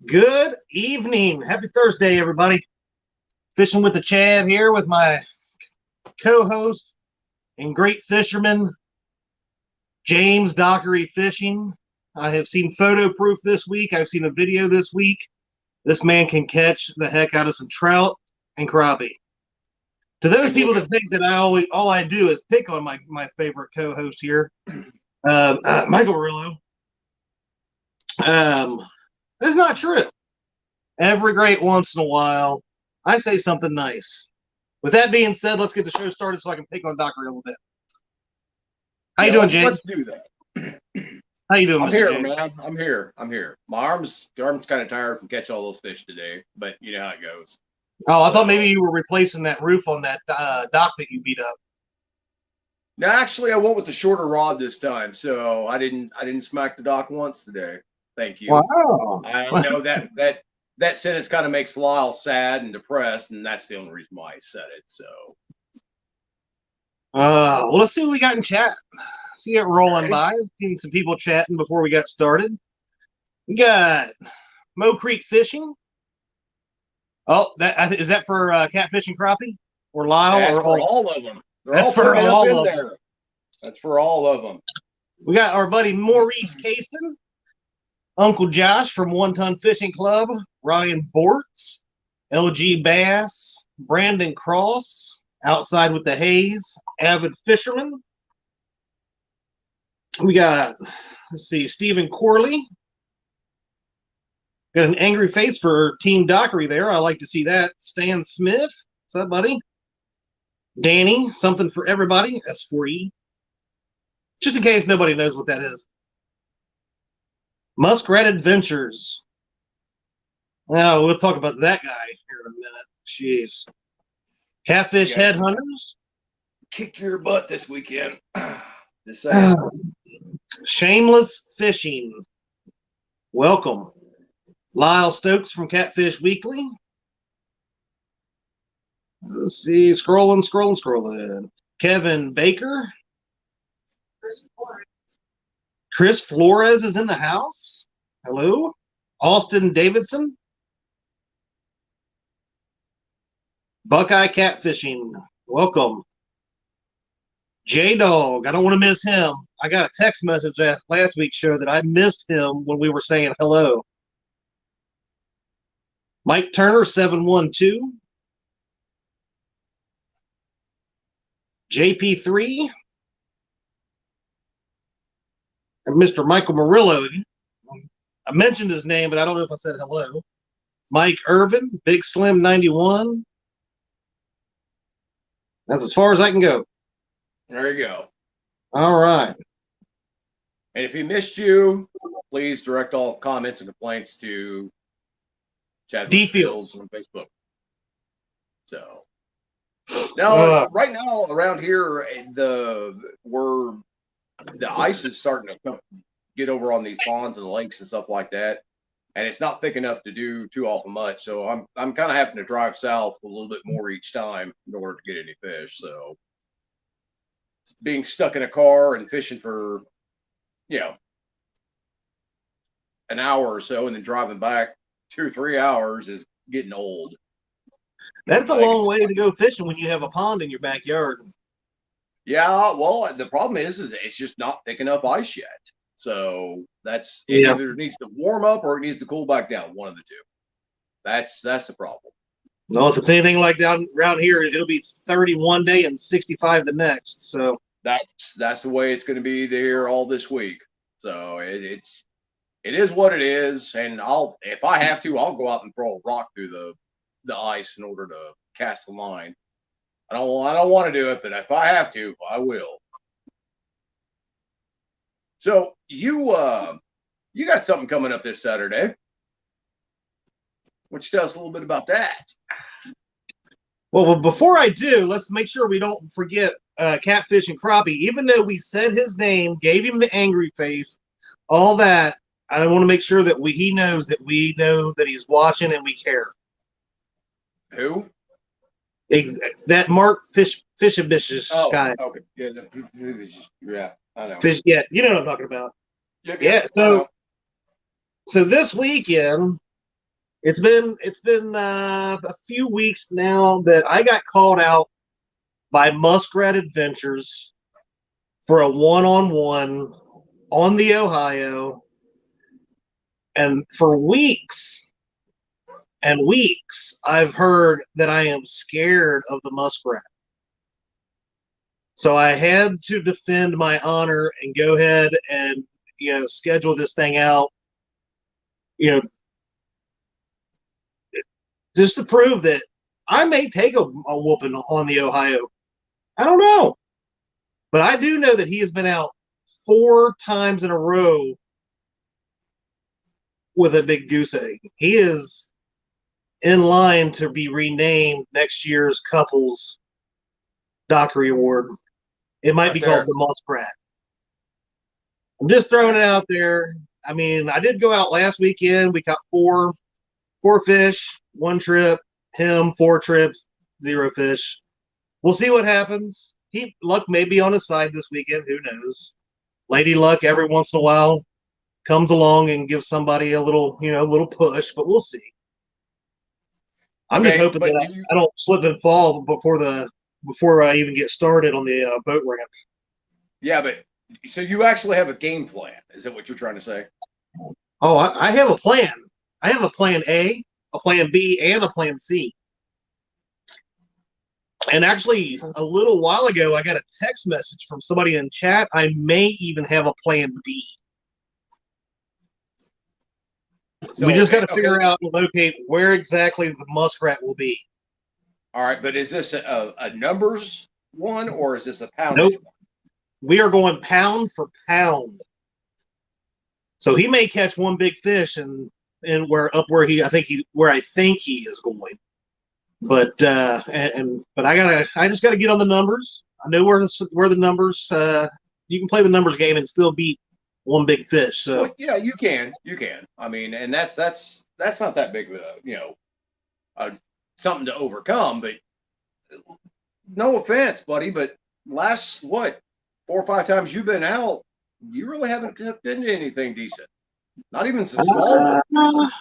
Good evening. Happy Thursday, everybody. Fishing with the Chad here with my co-host and great fisherman, James Dockery Fishing. I have seen photo proof this week. I've seen a video this week. This man can catch the heck out of some trout and crappie. To those people that think that all I do is pick on my favorite co-host here, Michael Rillo, that's not true. Every great once in a while, I say something nice. With that being said, let's get the show started so I can pick on Dockery a little bit. How you doing, James? Let's do that. How you doing, I'm Mr. here, James? man. I'm here. My arm's kind of tired from catching all those fish today, but you know how it goes. Oh, I thought maybe you were replacing that roof on that dock that you beat up. No, actually, I went with the shorter rod this time, so I didn't smack the dock once today. Thank you. Wow. I know that sentence kind of makes Lyle sad and depressed, and that's the only reason why I said it. So, well, let's see what we got in chat. See it rolling by. Seen some people chatting before we got started. We got Mo Creek Fishing. Oh, is that for catfish and crappie or Lyle? That's or for all of them. That's for all of them. That's for all of them. We got our buddy Maurice Caston, Uncle Josh from One Ton Fishing Club, Ryan Bortz, LG Bass, Brandon Cross, Outside with the Haze, Avid Fisherman. We got, let's see, Stephen Corley. Got an angry face for Team Dockery there. I like to see that. Stan Smith. What's up, buddy? Danny, something for everybody. S4E. Just in case nobody knows what that is. Muskrat Adventures. Now, we'll talk about that guy here in a minute. Jeez. Catfish Headhunters. Kick your butt this weekend. Shameless Fishing. Welcome. Lyle Stokes from Catfish Weekly. Let's see. Scrolling. Kevin Baker. Chris Flores is in the house. Hello. Austin Davidson. Buckeye Catfishing. Welcome. J-Dog. I don't want to miss him. I got a text message at last week's show that I missed him when we were saying hello. Mike Turner, 712. JP3. And Mr. Michael Murillo. I mentioned his name, but I don't know if I said hello. Mike Irvin, Big Slim 91. That's as far as I can go. There you go. All right. And if he missed you, please direct all comments and complaints to Chad D Fields on Facebook. So now, right now around here, the ice is starting to get over on these ponds and lakes and stuff like that, and it's not thick enough to do too awful much. So I'm kind of having to drive south a little bit more each time in order to get any fish. So being stuck in a car and fishing for an hour or so and then driving back 2 or 3 hours is getting old. That's a long way to go fishing when you have a pond in your backyard. Yeah, well, the problem is it's just not thick enough ice yet. So that's it either needs to warm up or it needs to cool back down. One of the two. That's the problem. No, if it's anything like down around here, it'll be 30 one day and 65 the next. So that's the way it's going to be there all this week. So it is what it is. And if I have to, I'll go out and throw a rock through the ice in order to cast the line. I don't want to do it, but if I have to, I will. So you got something coming up this Saturday. Why don't you tell us a little bit about that? Well, before I do, let's make sure we don't forget Catfish and Crappie. Even though we said his name, gave him the angry face, all that, I want to make sure that he knows that we know that he's watching and we care. Who? That Mark Fishabish's guy. Okay. Yeah, I know. Fish, you know what I'm talking about. Yep, yeah. So this weekend, It's been a few weeks now that I got called out by Muskrat Adventures for a one-on-one on the Ohio, and for weeks and weeks I've heard that I am scared of the muskrat. So I had to defend my honor and go ahead and schedule this thing out, you know, just to prove that I may take a whooping on the Ohio. I don't know, but I do know that he has been out 4 times in a row with a big goose egg. He is in line to be renamed next year's couples Dockery Award. It might Right be there. called the Muskrat. I'm just throwing it out there. I mean, I did go out last weekend. We caught four fish, 1 trip. Him 4 trips, 0 fish. We'll see what happens. Luck may be on his side this weekend. Who knows? Lady Luck every once in a while comes along and gives somebody a little push, but we'll see. I'm just Okay, hoping but that I don't slip and fall before I even get started on the boat ramp. yeah, but so you actually have a game plan? Is that what you're trying to say? Oh, I have a plan. I have a plan A, a plan B, and a plan C. And actually, a little while ago, I got a text message from somebody in chat. I may even have a plan D. So We just got to okay, figure out and locate where exactly the muskrat will be. all right, but is this a numbers one or is this a poundage Nope. one? We are going pound for pound. So he may catch one big fish and where I think he is going. But but I just gotta get on the numbers. I know where the numbers. You can play the numbers game and still beat one big fish. So Well, yeah, you can. I mean, and that's not that big of something to overcome. But no offense, buddy, but last 4 or 5 times you've been out, you really haven't hooked into anything decent. Not even some small ones.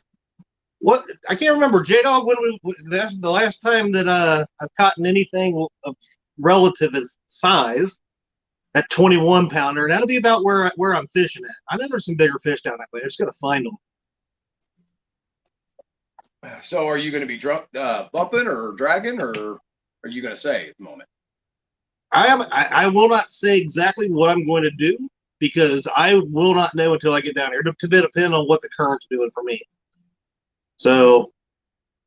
What I can't remember, J Dog. That's the last time that I've caught anything of relative size at 21 pounder. That'll be about where I'm fishing at. I know there's some bigger fish down that way. I just gotta find them. So, are you going to be bumping or dragging, or are you going to say at the moment? I will not say exactly what I'm going to do because I will not know until I get down here. To depend on what the current's doing for me. So,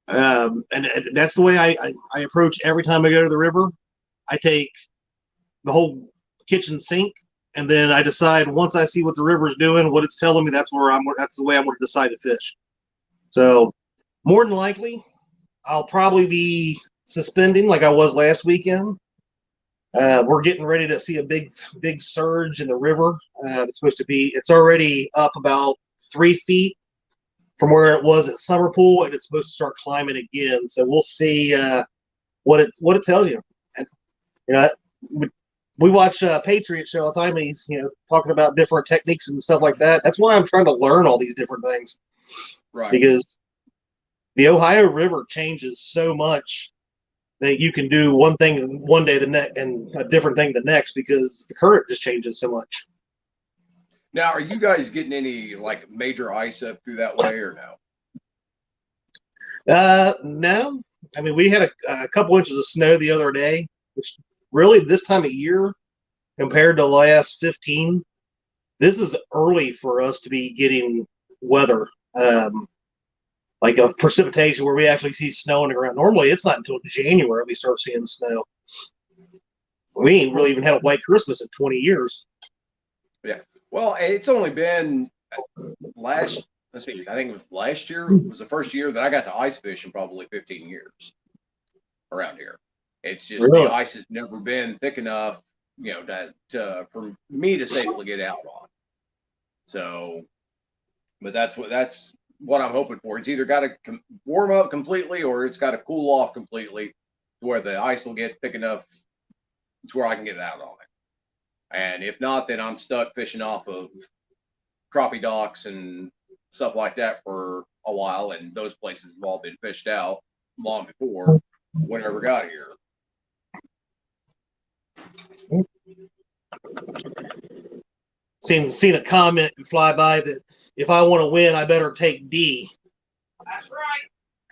and that's the way I approach every time I go to the river. I take the whole kitchen sink, and then I decide once I see what the river's doing, what it's telling me. That's the way I'm going to decide to fish. So, more than likely, I'll probably be suspending like I was last weekend. We're getting ready to see a big surge in the river. It's already up about 3 feet from where it was at Summer Pool, and it's supposed to start climbing again. So we'll see what it tells you. And, you know, we watch Patriot Show all the time, and he's talking about different techniques and stuff like that. That's why I'm trying to learn all these different things, Right? Because the Ohio River changes so much that you can do one thing one day the next and a different thing the next because the current just changes so much. Now, are you guys getting any like major ice up through that way or no? No. I mean, we had a couple inches of snow the other day, which really this time of year compared to the last 15, this is early for us to be getting weather. Like a precipitation where we actually see snow on the ground. Normally, it's not until January we start seeing snow. We ain't really even had a white Christmas in 20 years. Yeah. Well, it's only been let's see, I think it was last year was the first year that I got to ice fish in probably 15 years around here. It's just Really? the ice has never been thick enough, that for me to safely get out on. So, but that's what I'm hoping for. It's either got to warm up completely or it's got to cool off completely to where the ice will get thick enough to where I can get out on it. And if not, then I'm stuck fishing off of crappie docks and stuff like that for a while, and those places have all been fished out long before whatever got here. Seen a comment fly by that if I want to win, I better take D. That's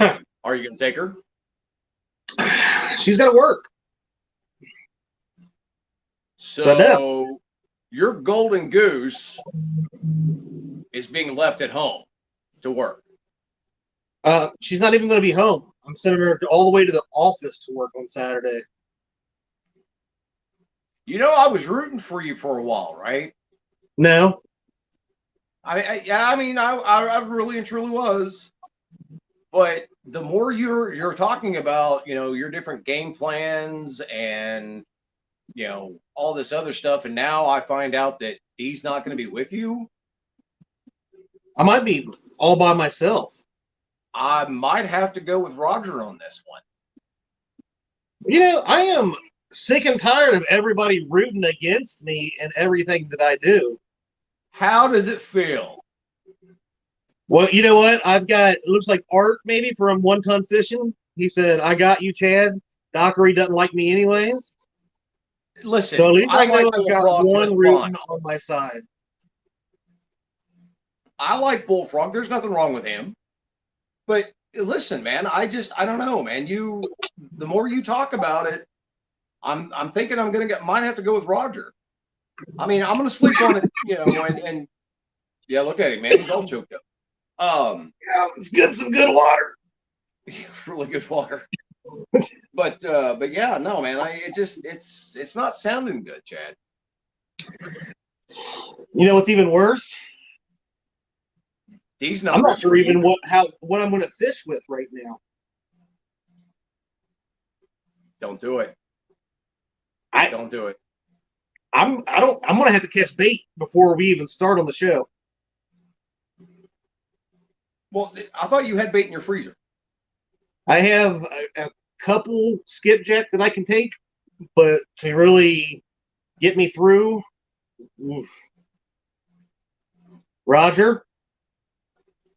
right. Are you going to take her? She's got to work. So your golden goose is being left at home to work. She's not even going to be home. I'm sending her all the way to the office to work on Saturday. You know, I was rooting for you for a while, right? No. I mean, I really and truly was. But the more you're talking about, you know, your different game plans and, you know, all this other stuff, and now I find out that Dee's not going to be with you, I might be all by myself. I might have to go with Roger on this one. You know, I am sick and tired of everybody rooting against me and everything that I do. How does it feel? Well, you know what? I've got, it looks like Art maybe from One Ton Fishing. He said, I got you, Chad. Dockery doesn't like me anyways. Listen, So at least I know like I've got Bullfrog one just rooting fine. on my side. I like Bullfrog. There's nothing wrong with him. But listen, man, I don't know, man. The more you talk about it, I'm thinking I'm might have to go with Roger. I mean, I'm gonna sleep on it, you know, and yeah, look at him, man. He's all choked up. Yeah, it's good, some good water. Really good water. But yeah, no, man. It's not sounding good, Chad. You know what's even worse? These I'm numbers. not sure even what I'm going to fish with right now. Don't do it. Don't do it. I'm going to have to catch bait before we even start on the show. Well, I thought you had bait in your freezer. I have a couple skipjack that I can take, but to really get me through, Roger,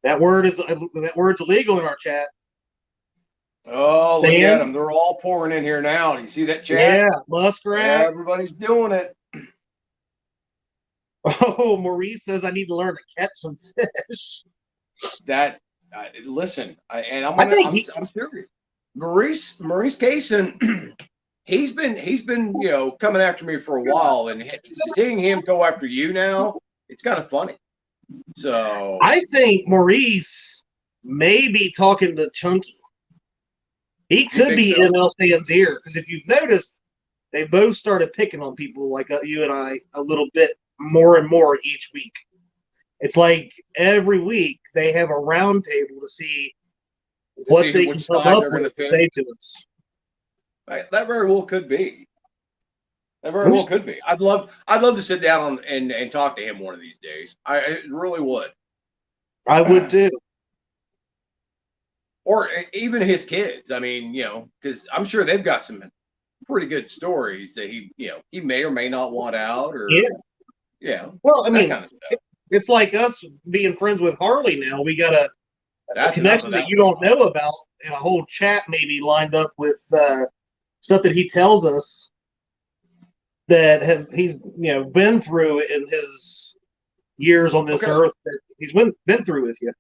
that word's illegal in our chat. Oh, look at them. They're all pouring in here now. Do you see that chat? Yeah, muskrat. Yeah, everybody's doing it. Oh, Maurice says I need to learn to catch some fish. That listen, I'm serious. Maurice Kaysen, he's been you know coming after me for a while, and seeing him go after you now, it's kind of funny. So I think Maurice may be talking to Chunky. He could be in El Stan's ear because if you've noticed, they both started picking on people like you and I a little bit more and more each week. It's like every week they have a round table to see what they can come up with to say to us. That very well could be. That very well could be. I'd love to sit down and talk to him one of these days. I really would. I would too. Or even his kids. I mean, you know, because I'm sure they've got some pretty good stories that he may or may not want out. Or yeah. Well, I mean, kind of stuff. It's like us being friends with Harley now. We got a connection that you don't know about, and a whole chat maybe lined up with stuff that he tells us that he's been through in his years on this earth that he's been through with you.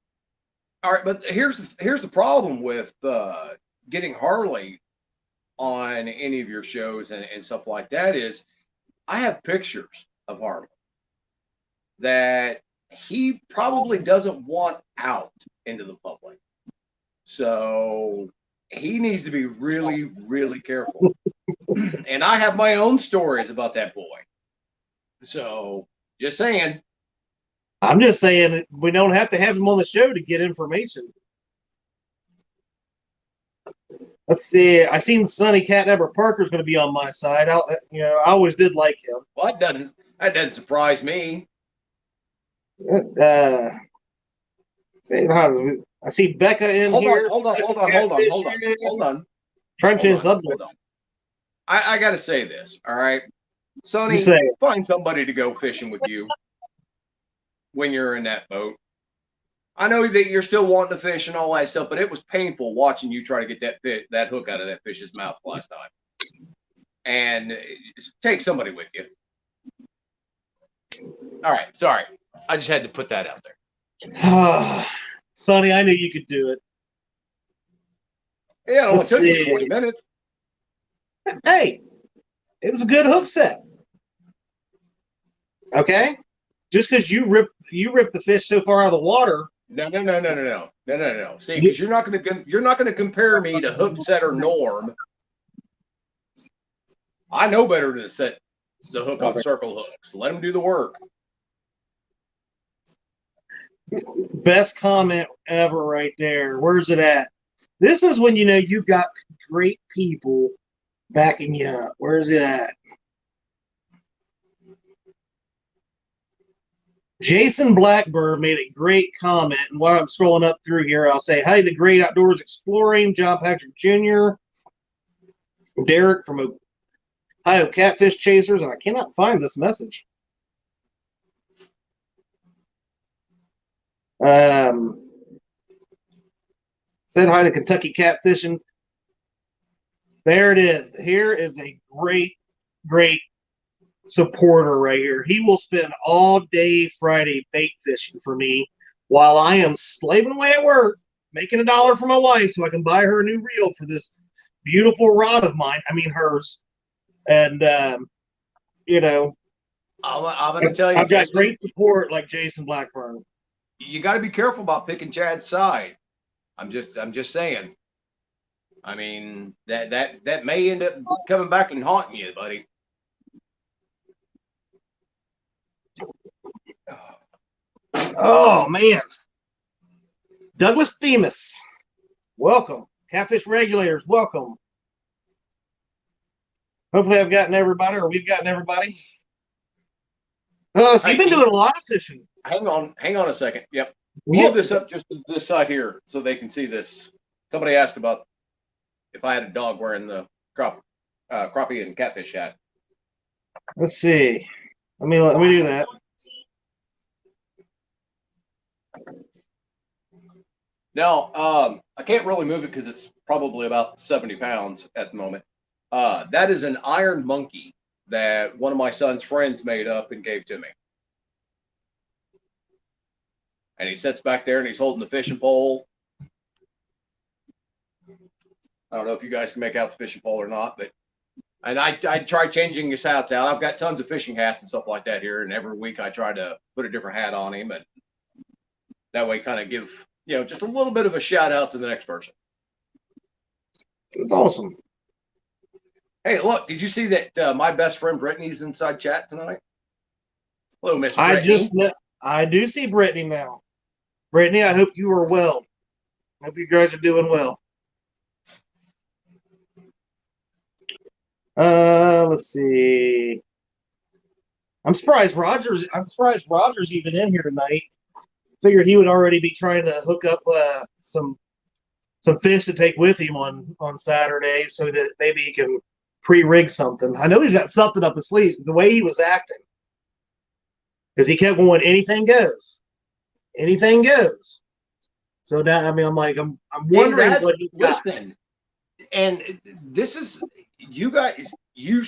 All right, but here's the problem with getting Harley on any of your shows and stuff like that is I have pictures of Harley that he probably doesn't want out into the public. So he needs to be really, really careful. And I have my own stories about that boy. So just saying. I'm just saying we don't have to have him on the show to get information. Let's see. I seen Sonny Catnapper Parker's going to be on my side. I always did like him. Well, that doesn't surprise me. I see Becca in here. Hold on. Try to change the subject. I got to say this. All right, Sonny, find somebody to go fishing with you when you're in that boat. I know that you're still wanting to fish and all that stuff, but it was painful watching you try to get that hook out of that fish's mouth last time. And take somebody with you. All right, sorry. I just had to put that out there. Sonny, I knew you could do it. Yeah, it only Let's took me see. 20 minutes. Hey, it was a good hook set. Okay? Just because you rip the fish so far out of the water. No. See, because you're not gonna compare me to hook setter Norm. I know better than to set the hook on circle hooks. Let him do the work. Best comment ever right there. Where's it at? This is when you know you've got great people backing you up. Where's it at? Jason Blackbird made a great comment. And while I'm scrolling up through here, I'll say hi to Great Outdoors Exploring, John Patrick Jr., Derek from Ohio Catfish Chasers, and I cannot find this message. Said hi to Kentucky Catfishing. There it is. Here is a great supporter right here. He will spend all day Friday bait fishing for me while I am slaving away at work, making $1 for my wife so I can buy her a new reel for this beautiful rod of mine. I mean, hers. And, you know, I'm going to tell you, I've got great support like Jason Blackburn. You got to be careful about picking Chad's side. I'm just saying. I mean, that may end up coming back and haunting you, buddy. Oh man, Douglas Themis, welcome. Catfish Regulators, welcome. Hopefully, I've gotten everybody, or we've gotten everybody. So you've been doing a lot of fishing. Hang on a second. Yep. Blow this up just to this side here so they can see this. Somebody asked about if I had a dog wearing the crappie and catfish hat. Let's see. Let me do that. Now, I can't really move it because it's probably about 70 pounds at the moment. That is an iron monkey that one of my son's friends made up and gave to me. And he sits back there and he's holding the fishing pole. I don't know if you guys can make out the fishing pole or not, but I try changing his hats out. I've got tons of fishing hats and stuff like that here, and every week I try to put a different hat on him, and that way kind of give, you know, just a little bit of a shout out to the next person. It's awesome. Hey, look, did you see that my best friend Brittany's inside chat tonight? Hello, Miss I Brittany. I do see Brittany now. Brittany, I hope you are well. Hope you guys are doing well. Let's see. I'm surprised Roger's even in here tonight. Figured he would already be trying to hook up some fish to take with him on Saturday so that maybe he can pre-rig something. I know he's got something up his sleeve. The way he was acting, because he kept going, anything goes, anything goes. So now, I mean, I'm wondering what he's got. Listen, and this is, you guys, you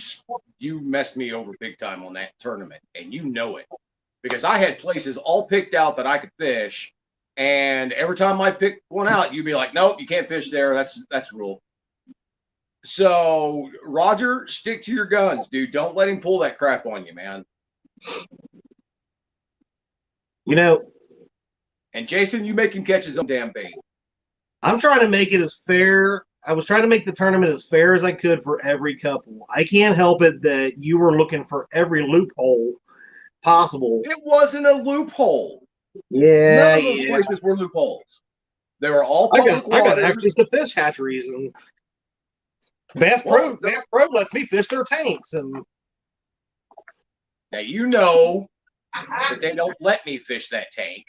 messed me over big time on that tournament, and you know it, because I had places all picked out that I could fish, and every time I picked one out, you'd be like, nope, you can't fish there. That's the rule. So Roger, stick to your guns, dude. Don't let him pull that crap on you, man. You know, and Jason, you make him catch his own damn bait. I'm trying to make it as fair. I was trying to make the tournament as fair as I could for every couple. I can't help it that you were looking for every loophole possible. It wasn't a loophole. Yeah, none of those places were loopholes. They were all public I got waters. access to fish hatcheries, and Bass Pro lets me fish their tanks. And now you know that they don't let me fish that tank.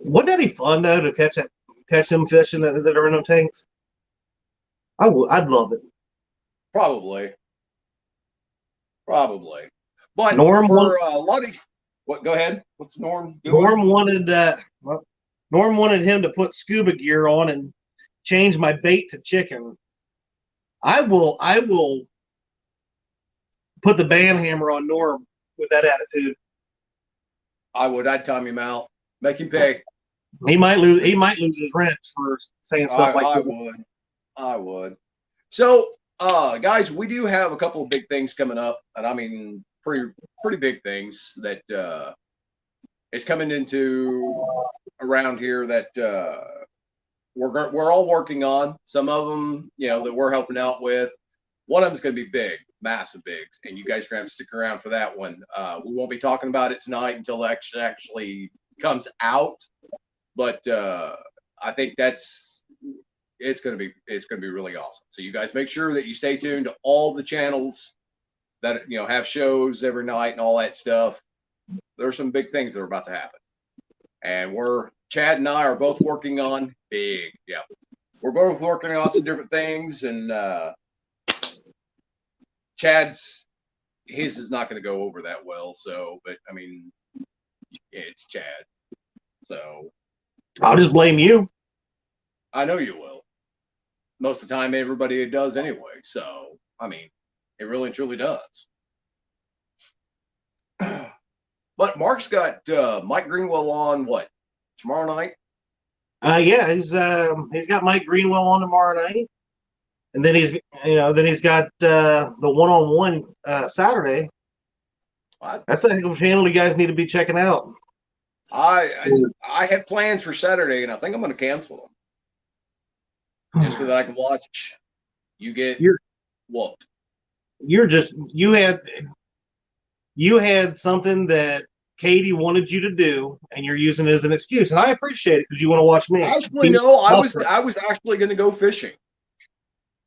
Wouldn't that be fun though to catch them fishing that are in them tanks? I'd love it. Probably. But Norm, for a lot of What? Go ahead. What's Norm doing? Norm wanted him to put scuba gear on and change my bait to chicken. I will put the band hammer on Norm with that attitude. I would. I'd time him out. Make him pay. He might lose his rent for saying stuff like I this. would. I would. So, guys, we do have a couple of big things coming up, and I mean pretty big things that it's coming into around here that we're all working on. Some of them, that we're helping out with. One of them's going to be big, massive big, and you guys are going to have to stick around for that one. We won't be talking about it tonight until it actually comes out, but I think it's going to be really awesome. So you guys make sure that you stay tuned to all the channels that have shows every night and all that stuff. There's some big things that are about to happen, and Chad and I are both working on big. Yeah, we're both working on some different things, and Chad's his is not going to go over that well. So, but I mean, it's Chad. So I'll just blame you. I know you will. Most of the time, everybody does anyway. So, I mean, it really and truly does. But Mark's got Mike Greenwell on what, tomorrow night? Yeah, he's got Mike Greenwell on tomorrow night, and then he's got the one-on-one Saturday. That's a heck of a channel you guys need to be checking out. I had plans for Saturday, and I think I'm going to cancel them just so that I can watch you get whooped. You had something that Katie wanted you to do, and you're using it as an excuse, and I appreciate it because you want to watch me. Actually, no, I was actually going to go fishing.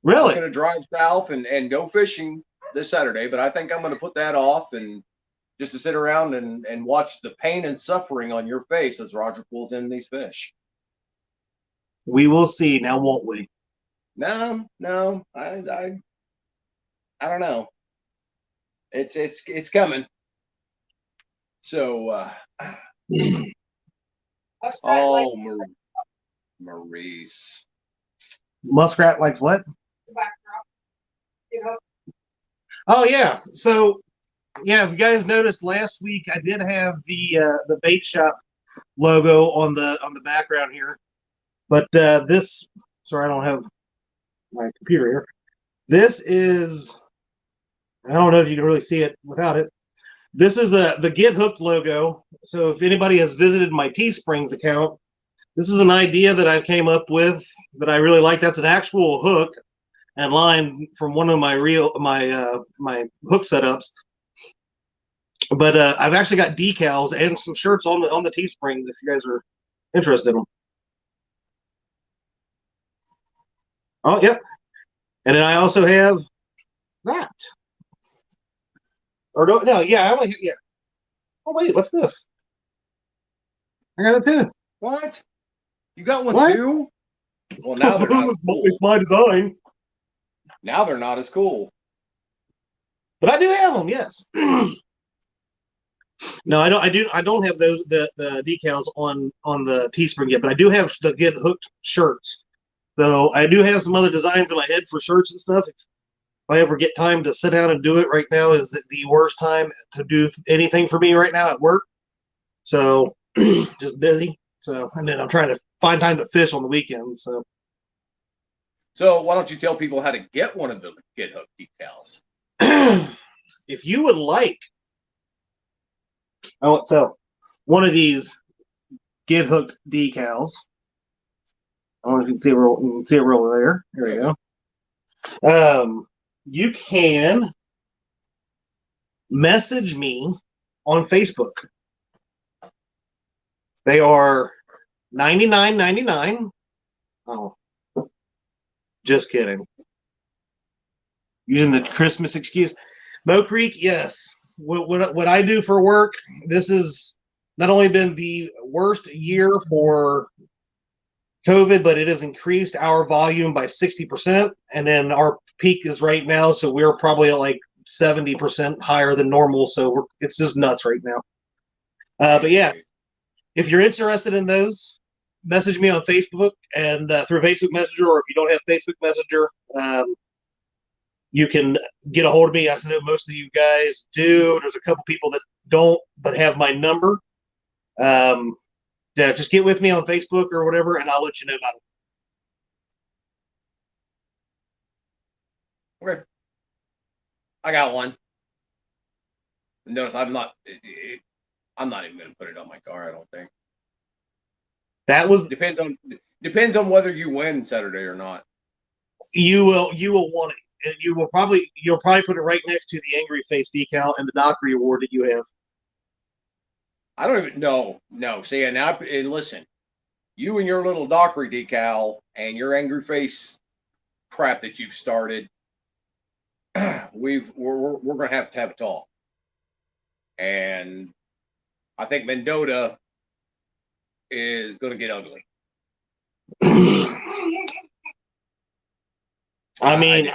Really? I'm going to drive south and go fishing this Saturday, but I think I'm going to put that off and just to sit around and watch the pain and suffering on your face as Roger pulls in these fish. We will see now, won't we? No, I don't know. It's coming. So, Maurice. Muskrat likes what? Oh yeah. So yeah, if you guys noticed last week, I did have the bait shop logo on the background here, but this. Sorry, I don't have my computer here. This is. I don't know if you can really see it without it. This is the Get Hooked logo. So if anybody has visited my Teesprings account, this is an idea that I came up with that I really like. That's an actual hook and line from one of my my hook setups. But I've actually got decals and some shirts on the Teesprings if you guys are interested in them. Oh, yep. And then I also have that. Or no, yeah, yeah. Oh wait, what's this? I got it too. What? You got one too? Well, now they're not. It's my design. Now they're not as cool. But I do have them, yes. No, I don't have those the decals on the Teespring yet, but I do have the Get Hooked shirts. So I do have some other designs in my head for shirts and stuff. If I ever get time to sit down and do it, right now is the worst time to do anything for me right now at work. So just busy. So and then I'm trying to find time to fish on the weekends. So why don't you tell people how to get one of the Get Hooked decals? If you would like, one of these Get Hooked decals. I don't know if you can see it over there. There you go. You can message me on Facebook. They are $99.99. Oh, just kidding. Using the Christmas excuse. Mo Creek, yes. What I do for work, this has not only been the worst year for COVID, but it has increased our volume by 60%. And then our peak is right now. So we're probably at like 70% higher than normal. So it's just nuts right now. But yeah, if you're interested in those, message me on Facebook and through Facebook Messenger, or if you don't have Facebook Messenger, you can get a hold of me. I know most of you guys do. There's a couple people that don't, but have my number. Yeah, just get with me on Facebook or whatever, and I'll let you know about it. Okay. I got one. Notice I'm not even going to put it on my car. I don't think. That was Depends on whether you win Saturday or not. you will want it, and you'll probably put it right next to the angry face decal and the Dockery award that you have. I don't even know. No, see, and now and listen, you and your little Dockery decal and your angry face crap that you've started, we're going to have a talk. And I think Mendota is going to get ugly. I mean,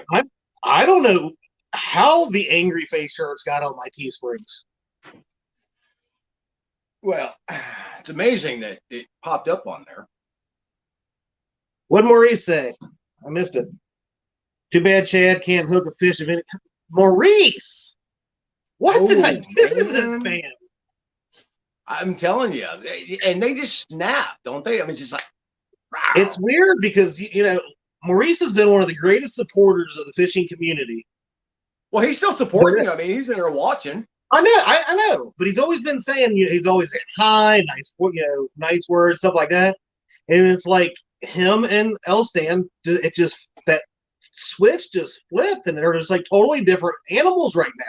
I don't know how the angry face shirts got on my Teesprings. Well, it's amazing that it popped up on there. What did Maurice say? I missed it. Too bad Chad can't hook a fish of any. Maurice, what did I do to this man? I'm telling you, they just snap, don't they? I mean, it's just like, wow. It's weird because Maurice has been one of the greatest supporters of the fishing community. Well, he's still supporting. I mean, he's in there watching. I know, but he's always been saying, he's always saying hi, nice words, stuff like that. And it's like him and Elstan, that switch just flipped, and they're just like totally different animals right now.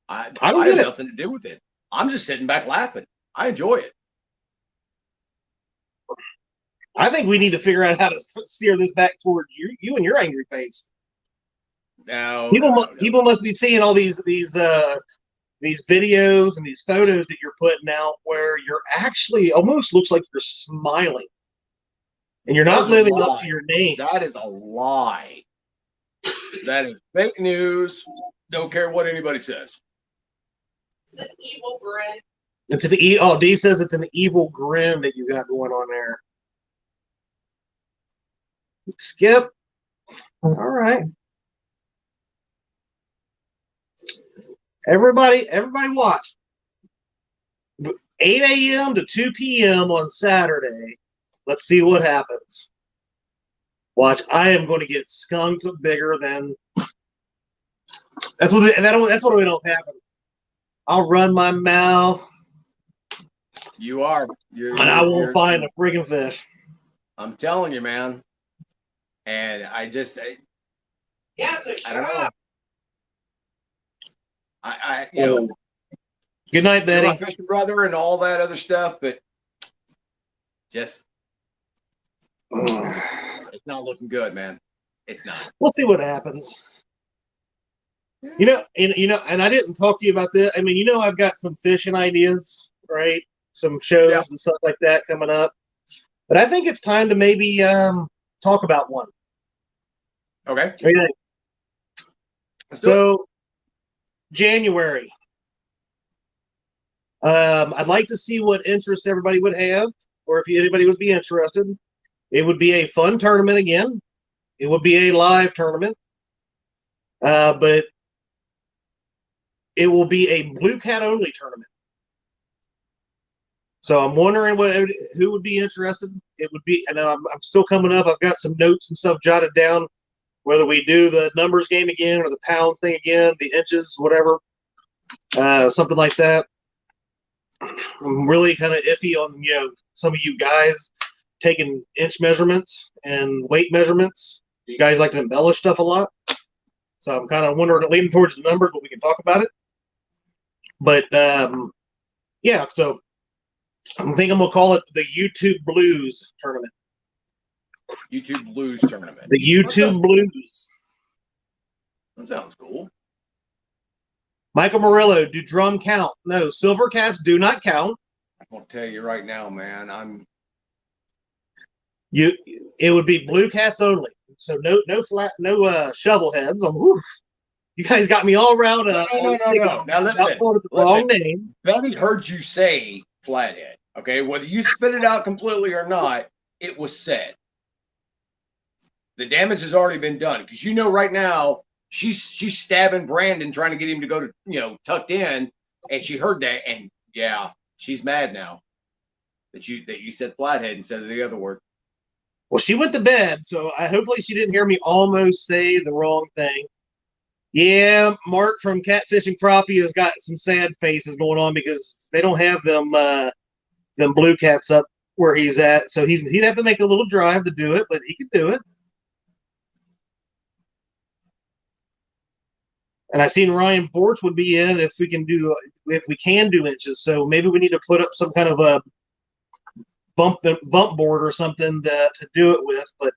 I don't have nothing to do with it. I'm just sitting back laughing. I enjoy it. I think we need to figure out how to steer this back towards you and your angry face. No, people must be seeing all these videos and these photos that you're putting out where you're actually almost looks like you're smiling, and you're not living up to your name. That is a lie. That is fake news. Don't care what anybody says. It's an evil grin. D says it's an evil grin that you got going on there. Skip. All right. Everybody watch. 8 a.m. to 2 p.m. on Saturday. Let's see what happens. Watch. I am going to get skunked bigger than. That's what we don't happen. I'll run my mouth. You are. And I won't find a friggin' fish. I'm telling you, man. And I don't know. Good night, Betty. My fishing brother and all that other stuff, but just it's not looking good, man. It's not. We'll see what happens. And I didn't talk to you about this. I mean, I've got some fishing ideas, right? Some shows and stuff like that coming up. But I think it's time to maybe talk about one. Okay. So, January. I'd like to see what interest everybody would have, or if anybody would be interested. It would be a fun tournament again. It would be a live tournament. But it will be a Blue Cat only tournament. So I'm wondering who would be interested. It would be, I know I'm still coming up. I've got some notes and stuff jotted down, whether we do the numbers game again or the pounds thing again, the inches, whatever, something like that. I'm really kind of iffy on, some of you guys taking inch measurements and weight measurements. You guys like to embellish stuff a lot. So I'm kind of leaning towards the numbers, but we can talk about it. But, so I think I'm going to call it the YouTube Blues tournament. YouTube Blues tournament. The YouTube Blues. That sounds cool. Michael Murillo, do drum count? No, silver cats do not count. I'm going to tell you right now, man. It would be blue cats only. So no shovel heads. You guys got me all riled up. No. Now listen, Without calling it the wrong name. Betty heard you say Flathead. Okay, whether you spit it out completely or not, it was said. The damage has already been done because you know right now she's stabbing Brandon, trying to get him to go to tucked in, and she heard that, and yeah, she's mad now that you said Flathead instead of the other word. Well, she went to bed, so hopefully she didn't hear me almost say the wrong thing. Yeah, Mark from Catfishing Crappie has got some sad faces going on because they don't have them blue cats up where he's at. So he'd have to make a little drive to do it, but he could do it. And I seen Ryan Borch would be in if we can do inches. So maybe we need to put up some kind of a bump board or something to do it with. But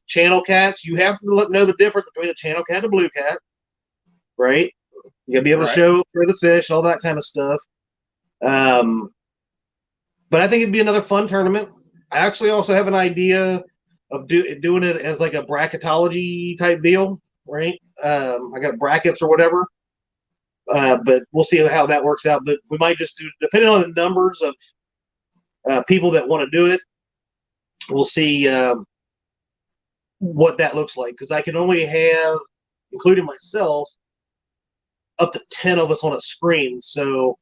channel cats, you have to know the difference between a channel cat and a blue cat, right? You gotta be able to show for the fish, all that kind of stuff. But I think it'd be another fun tournament. I actually also have an idea of doing it as like a bracketology type deal, right? I got brackets or whatever. But we'll see how that works out. But we might just do, depending on the numbers of people that want to do it, we'll see what that looks like. Because I can only have, including myself, up to 10 of us on a screen. So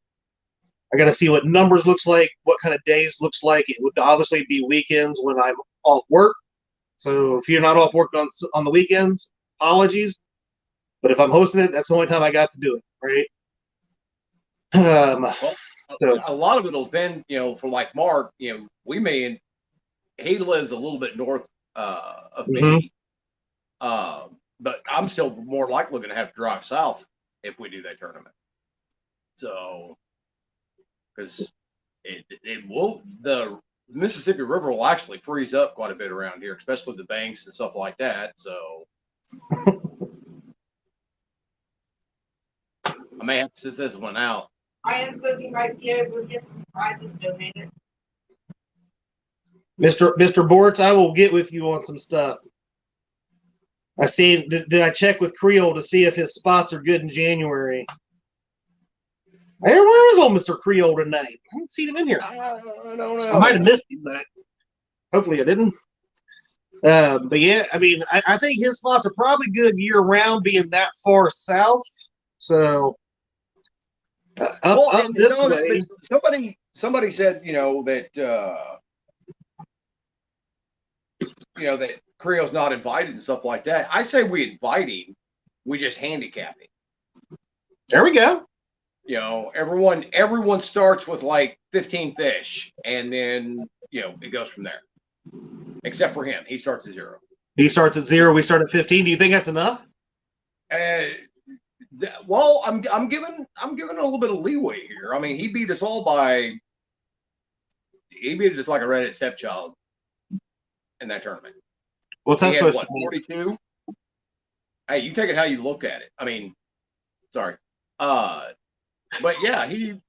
I got to see what numbers looks like, what kind of days looks like. It would obviously be weekends when I'm off work. So if you're not off work on the weekends, apologies. But if I'm hosting it, that's the only time I got to do it, right? A lot of it will depend, for like Mark, we may, he lives a little bit north of me. But I'm still more likely going to have to drive south if we do that tournament. So, because the Mississippi River will actually freeze up quite a bit around here, especially the banks and stuff like that. So, I may have to sit this one out. Ryan says he might be able to get some prizes donated. Mr. Bortz, I will get with you on some stuff. I see. Did I check with Creole to see if his spots are good in January? Hey, where is old Mr. Creole tonight? I haven't seen him in here. I don't know. I might have missed him, but hopefully I didn't. But yeah, I mean, I think his spots are probably good year round, being that far south. So up this way. Somebody said, that that Creole's not invited and stuff like that. I say we invite him, we just handicap him. There we go. Everyone starts with like 15 fish, and then it goes from there. Except for him, he starts at 0. He starts at 0. We start at 15. Do you think that's enough? Well, I'm giving a little bit of leeway here. I mean, he beat us like a redheaded stepchild in that tournament. What's that supposed to mean? 42. Hey, you take it how you look at it. I mean, sorry. But yeah, he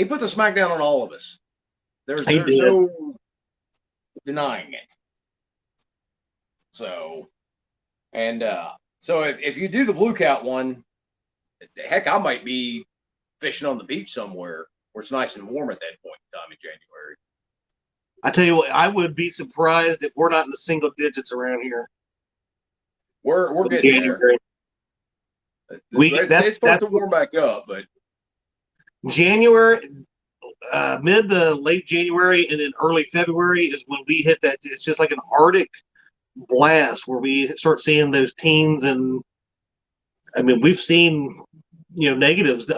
put the smack down on all of us. There's no denying it. So, and so if you do the blue cat one, heck, I might be fishing on the beach somewhere where it's nice and warm at that point in time in January. I tell you what, I would be surprised if we're not in the single digits around here. We're getting January. There. It's supposed to warm back up, but January, mid to late January, and then early February is when we hit that. It's just like an Arctic blast where we start seeing those teens, and I mean we've seen negatives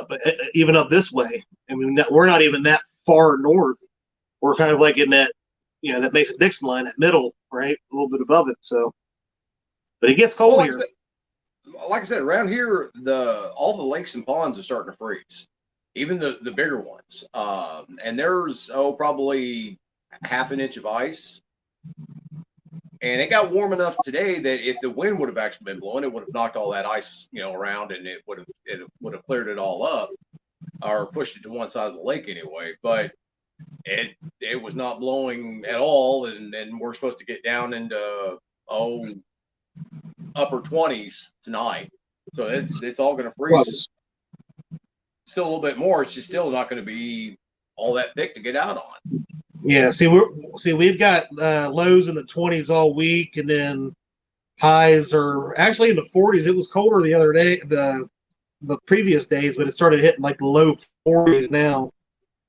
even up this way. I mean we're not even that far north. We're kind of like in that that Mason-Dixon line, that middle, right, a little bit above it. So, but it gets cold here. Like I said, around here, all the lakes and ponds are starting to freeze, even the bigger ones. And there's probably half an inch of ice. And it got warm enough today that if the wind would have actually been blowing, it would have knocked all that ice around, and it would have cleared it all up, or pushed it to one side of the lake anyway. But it was not blowing at all, and we're supposed to get down into upper 20s tonight. So it's all going to freeze still a little bit more. It's just still not going to be all that thick to get out on. Yeah, we've got lows in the 20s all week, and then highs are actually in the 40s. It was colder the other day, the previous days, but it started hitting like the low 40s now.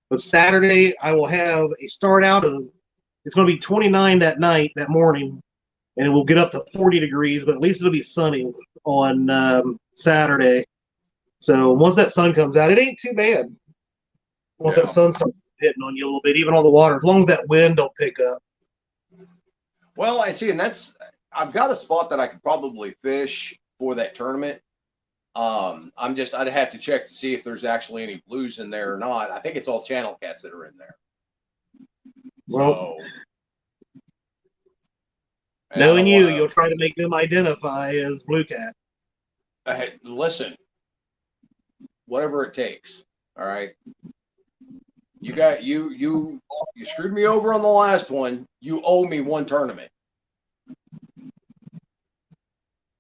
But Saturday, I will have a start out of it's going to be 29 that morning, and it will get up to 40 degrees, but at least it'll be sunny on Saturday. So once that sun comes out, it ain't too bad. Once that sun starts hitting on you a little bit, even on the water, as long as that wind don't pick up. Well, and see, and I've got a spot that I could probably fish for that tournament. I'd have to check to see if there's actually any blues in there or not. I think it's all channel cats that are in there. Well, So, knowing you'll try to make them identify as blue cat. Listen, whatever it takes. All right. You got you screwed me over on the last one. You owe me one tournament.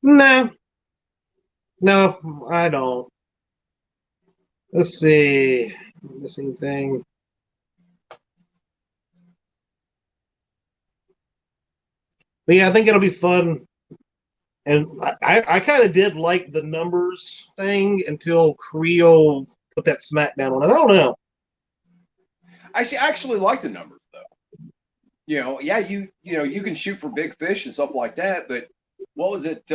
No, I don't. Let's see. Missing thing. But yeah, I think it'll be fun. And I kind of did like the numbers thing until Creel put that smackdown on it. I don't know. I actually like the numbers though. Yeah, you can shoot for big fish and stuff like that, but what was it?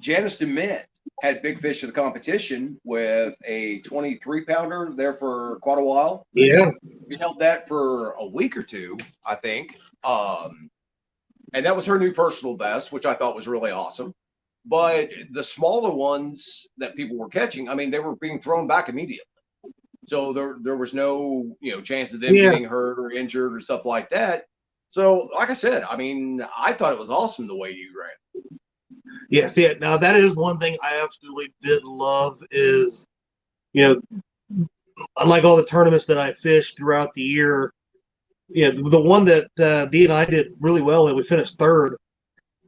Janice DeMint had big fish of the competition with a 23-pounder there for quite a while. Yeah. We held that for a week or two, I think. And that was her new personal best, which I thought was really awesome. But the smaller ones that people were catching, I mean, they were being thrown back immediately. So there was no, chance of them getting hurt or injured or stuff like that. So, like I said, I mean, I thought it was awesome the way you ran. Yeah, see, now that is one thing I absolutely did love is, unlike all the tournaments that I fished throughout the year, the one that Dee and I did really well in, we finished third,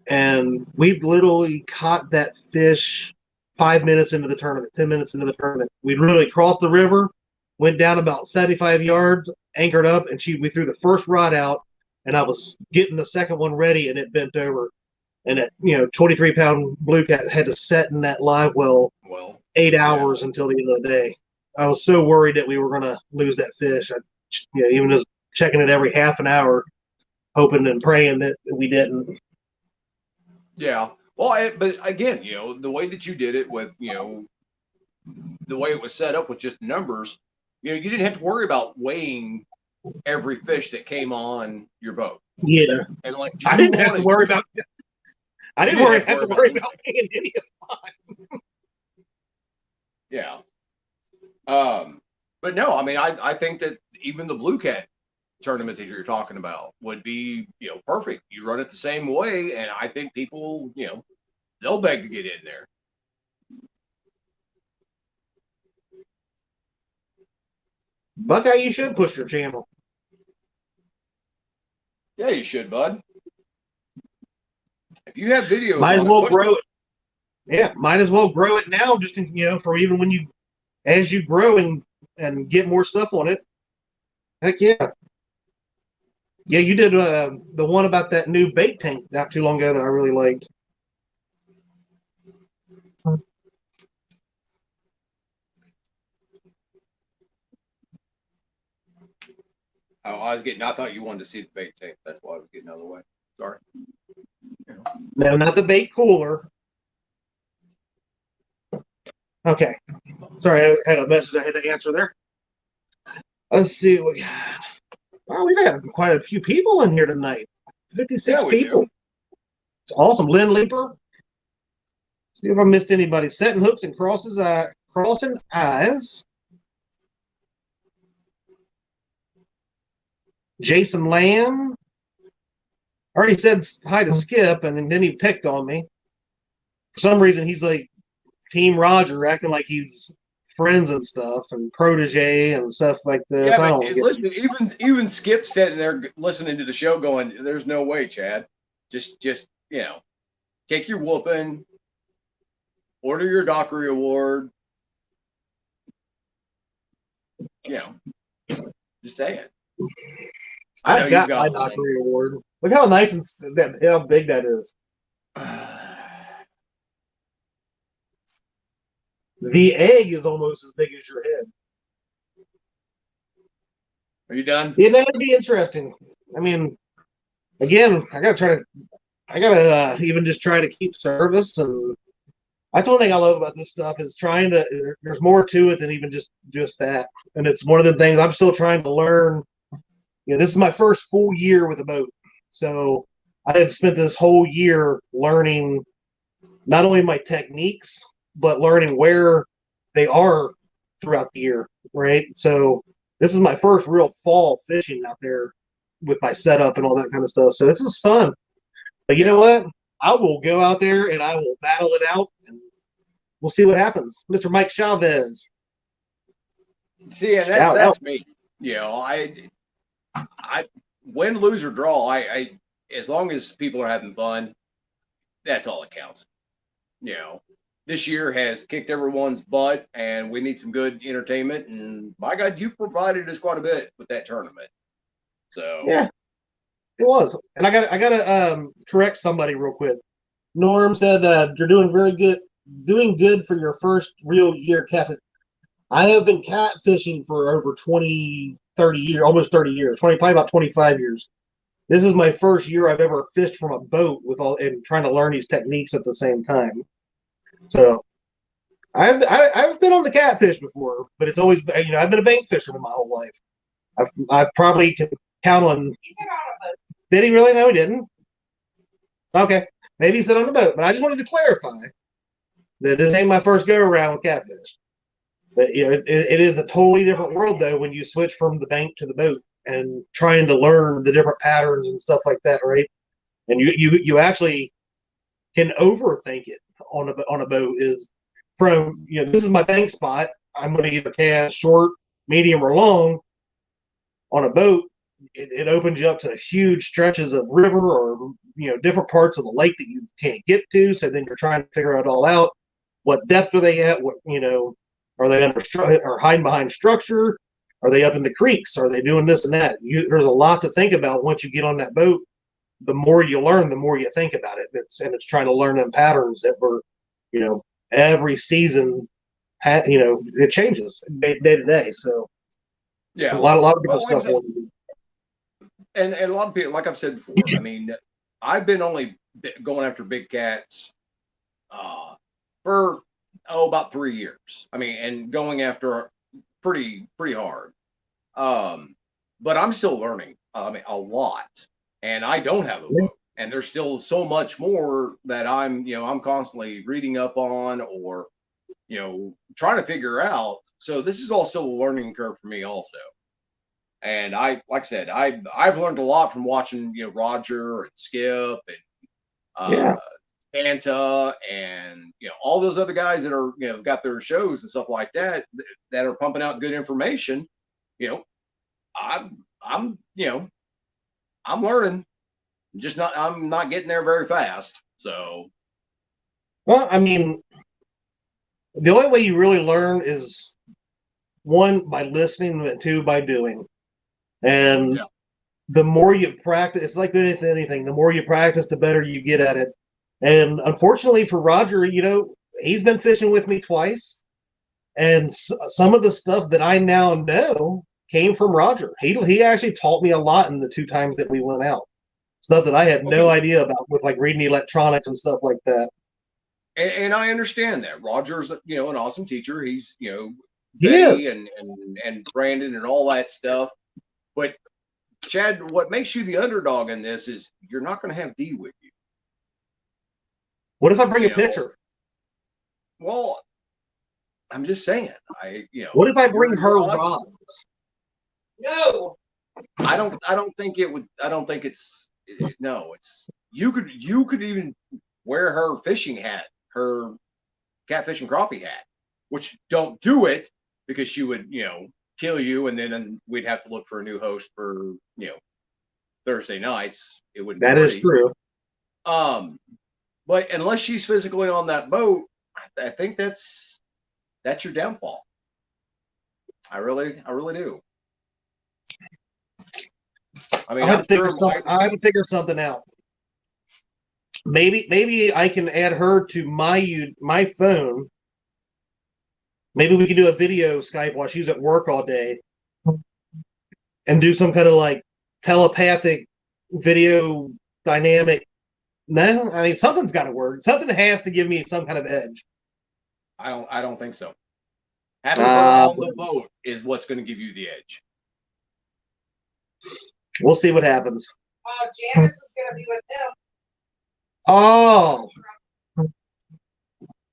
and we literally caught that fish 5 minutes into the tournament, 10 minutes into the tournament. We literally crossed the river, went down about 75 yards, anchored up, and we threw the first rod out, and I was getting the second one ready, and it bent over. And that 23-pound blue cat had to set in that live well 8 hours until the end of the day. I was so worried that we were going to lose that fish. Even just checking it every half an hour, hoping and praying that we didn't. Yeah. Well, but again, the way that you did it with, the way it was set up with just numbers, you didn't have to worry about weighing every fish that came on your boat. Yeah. And I didn't have to worry about it. I didn't have to worry about paying any of mine. Yeah. But no, I mean, I think that even the blue cat tournament that you're talking about would be, perfect. You run it the same way, and I think people, they'll beg to get in there. Buckeye, you should push your channel. Yeah, you should, bud. If you have videos, might as well grow it. Yeah, might as well grow it now, just for even when as you grow and get more stuff on it. Heck yeah. Yeah, you did the one about that new bait tank not too long ago that I really liked. Oh, I thought you wanted to see the bait tank. That's why I was getting out of the way. Sorry. No, not the bait cooler. Okay. Sorry, I had a message I had to answer there. Let's see what we got. Wow, we've had quite a few people in here tonight. 56 people. Do. It's awesome. Lynn Leaper. See if I missed anybody. Setting hooks and crossing eyes. Jason Lamb. I already said hi to Skip, and then he picked on me. For some reason, he's like Team Roger, acting like he's friends and stuff, and protege and stuff like this. Yeah, but listen, even Skip sitting there listening to the show, going, "There's no way, Chad. Just take your whooping, order your Dockery Award. You know, just say it. I know I've got you've my got one. Dockery Award. Look how nice and how big that is. The egg is almost as big as your head. Are you done? Yeah, that would be interesting. I mean, again, I gotta even just try to keep service, and that's one thing I love about this stuff is trying to. There's more to it than even just that, and it's one of the things I'm still trying to learn. You know, this is my first full year with a boat, so I have spent this whole year learning not only my techniques but learning where they are throughout the year. Right, so this is my first real fall fishing out there with my setup and all that kind of stuff. So this is fun. But you know what? I will go out there and I will battle it out, and we'll see what happens. Mr. Mike Chavez. See, and Shout that's out. me. You know, I win, lose or draw. I as long as people are having fun, that's all that counts. You know, this year has kicked everyone's butt, and we need some good entertainment. And by God, you've provided us quite a bit with that tournament. So Yeah, it was. And I gotta correct somebody real quick. Norm said you're doing doing good for your first real year catfishing. I have been catfishing for over 20, 30 years, almost 30 years, probably about 25 years. This is my first year I've ever fished from a boat with all and trying to learn these techniques at the same time. So I've been on the catfish before, but it's always I've been a bank fisherman my whole life. I've probably can count on. He said on a boat. Did he really? No, he didn't. Okay, maybe he said on the boat, but I just wanted to clarify that this ain't my first go around with catfish. But it is a totally different world though when you switch from the bank to the boat and trying to learn the different patterns and stuff like that, right? And you actually can overthink it on a boat. Is from this is my bank spot. I'm going to either cast short, medium, or long. On a boat, it opens you up to huge stretches of river or different parts of the lake that you can't get to. So then you're trying to figure it all out. What depth are they at? What are they under or hiding behind structure? Are they up in the creeks? Are they doing this and that? There's a lot to think about once you get on that boat. The more you learn, the more you think about it. It's trying to learn them patterns that were, every season, it changes day to day. So yeah, a lot of different well, stuff. and a lot of people, like I've said before, I mean, I've been only going after big cats for about 3 years. I mean, and going after pretty hard. But I'm still learning. I mean, a lot, and I don't have a boat, and there's still so much more that I'm constantly reading up on or trying to figure out. So this is all still a learning curve for me also. And like I said, I've learned a lot from watching Roger and Skip and Santa and all those other guys that are got their shows and stuff like that that are pumping out good information. I'm learning, I'm not getting there very fast. So Well, I mean, the only way you really learn is one by listening and two by doing. And the more you practice, it's like anything. The more you practice, the better you get at it. And unfortunately for Roger, he's been fishing with me twice, and some of the stuff that I now know came from Roger. He actually taught me a lot in the 2 times that we went out. Stuff that I had no idea about with like reading electronics and stuff like that. And I understand that Roger's an awesome teacher. He's He Betty is. and Brandon and all that stuff. But Chad, what makes you the underdog in this is you're not going to have Dee with you. What if I bring a pitcher? Well, I'm just saying. What if I bring her rods? No. I don't think it would. I don't think it's. No, it's you could even wear her fishing hat, her catfish and crappie hat, which don't do it because she would kill you, and then we'd have to look for a new host for Thursday nights. It wouldn't. That is true. But unless she's physically on that boat, I think that's your downfall. I really do. I mean, I have I'm to figure sure something. I have to figure something out. Maybe I can add her to my phone. Maybe we can do a video Skype while she's at work all day, and do some kind of like telepathic video dynamic. No, I mean something's got to work. Something has to give me some kind of edge. I don't think so. Having her on the boat is what's going to give you the edge. We'll see what happens. Janice is going to be with them. Oh,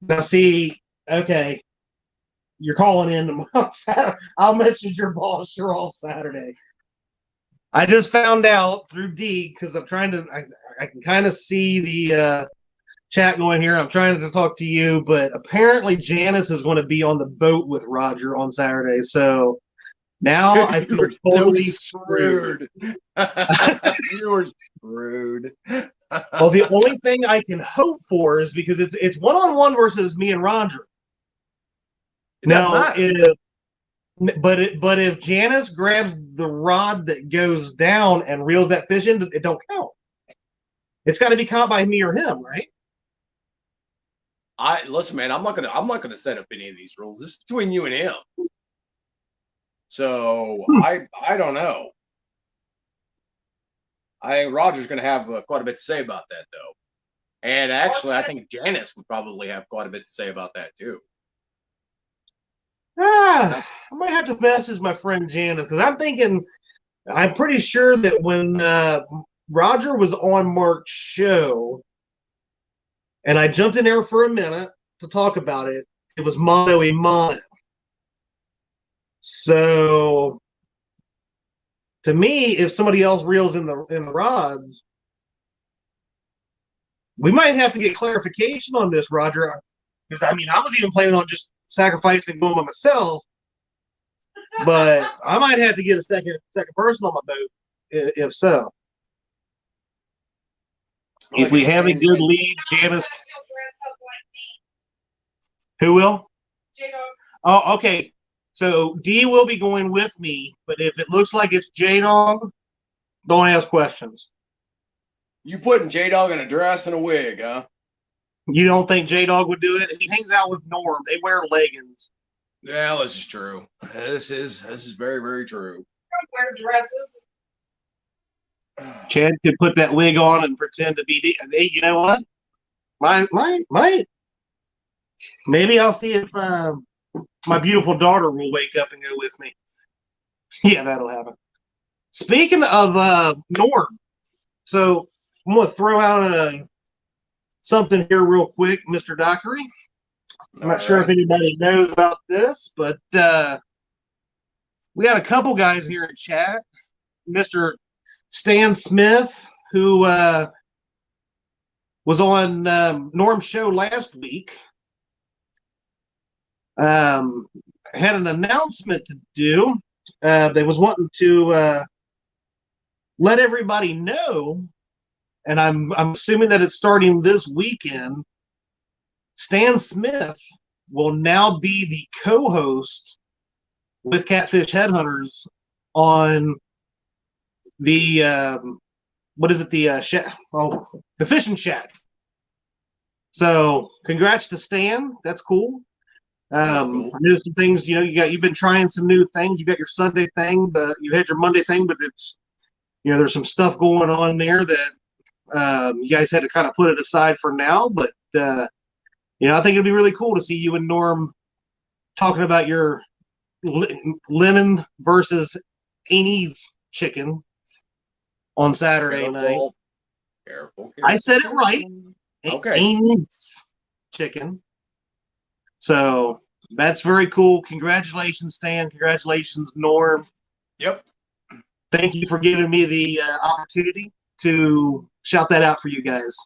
now see, okay, you're calling in tomorrow. Saturday. I'll message your boss. You're off Saturday. I just found out through D because I'm trying to. I can kind of see the chat going here. I'm trying to talk to you, but apparently Janice is going to be on the boat with Roger on Saturday. So now I feel totally screwed. You were screwed. Well, the only thing I can hope for is because it's 1-on-1 versus me and Roger. Now, but if Janice grabs the rod that goes down and reels that fish in, it don't count. It's got to be caught by me or him, right? Listen, man. I'm not gonna set up any of these rules. This is between you and him. So I don't know. I think Roger's going to have quite a bit to say about that, though. And actually, I think Janice would probably have quite a bit to say about that, too. I might have to message my friend Janice because I'm pretty sure that when Roger was on Mark's show and I jumped in there for a minute to talk about it, it was mono a mono. So to me, if somebody else reels in the rods, we might have to get clarification on this, Roger. Because I mean, I was even planning on just sacrificing going by myself, but I might have to get a second person on my boat if so. If we have a good lead, Janice. Who will? J-Dog. Oh, okay. So D will be going with me, but if it looks like it's J-Dog, don't ask questions. You putting J-Dog in a dress and a wig, huh? You don't think J-Dog would do it? He hangs out with Norm. They wear leggings. Yeah, this is true. This is very, very true. Don't wear dresses. Chad could put that wig on and pretend to be D. Hey, you know what? My. Maybe I'll see if my beautiful daughter will wake up and go with me. Yeah, that'll happen. Speaking of Norm, so I'm going to throw out something here real quick, Mr. Dockery. I'm not sure if anybody knows about this, but we got a couple guys here in chat. Mr. Stan Smith, who was on Norm's show last week, had an announcement to do. They was wanting to let everybody know, and I'm assuming that it's starting this weekend. Stan Smith will now be the co-host with Catfish Headhunters on the the Fishing Shack. So congrats to Stan. That's cool. Cool. I knew some things, you've been trying some new things. You got your Sunday thing, but you had your Monday thing, but it's, there's some stuff going on there that you guys had to kind of put it aside for now. But, I think it'd be really cool to see you and Norm talking about your lemon versus Annie's chicken on Saturday night. Careful. I said it right. Okay. Annie's chicken. So that's very cool. Congratulations, Stan. Congratulations, Norm. Yep. Thank you for giving me the opportunity to shout that out for you guys.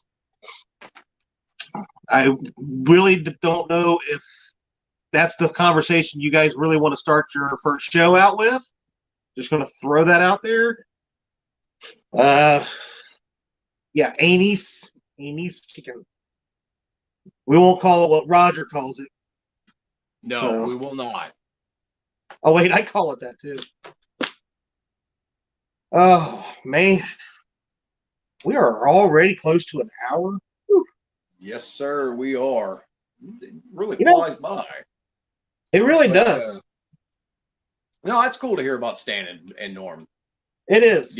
I really don't know if that's the conversation you guys really want to start your first show out with. Just going to throw that out there. Yeah, Annie's chicken. We won't call it what Roger calls it. No, No. we will not. Oh wait, I call it that too. Oh man, we are already close to an hour. Yes, sir, we are. It really You know- flies by. It really But, does. No, that's cool to hear about Stan and Norm It is.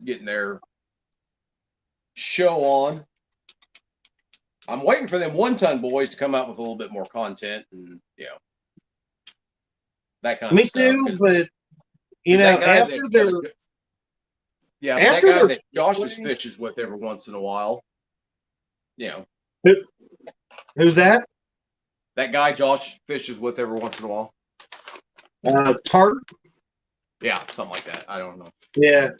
getting their show on. I'm waiting for them 1 Ton Boys to come out with a little bit more content and that kind Me of stuff. too, but you know, that guy after that, they're yeah, after that guy they're- that Josh just fishes with every once in a while. who's that? That guy Josh fishes with every once in a while. Tart. Yeah, something like that. I don't know. Yeah.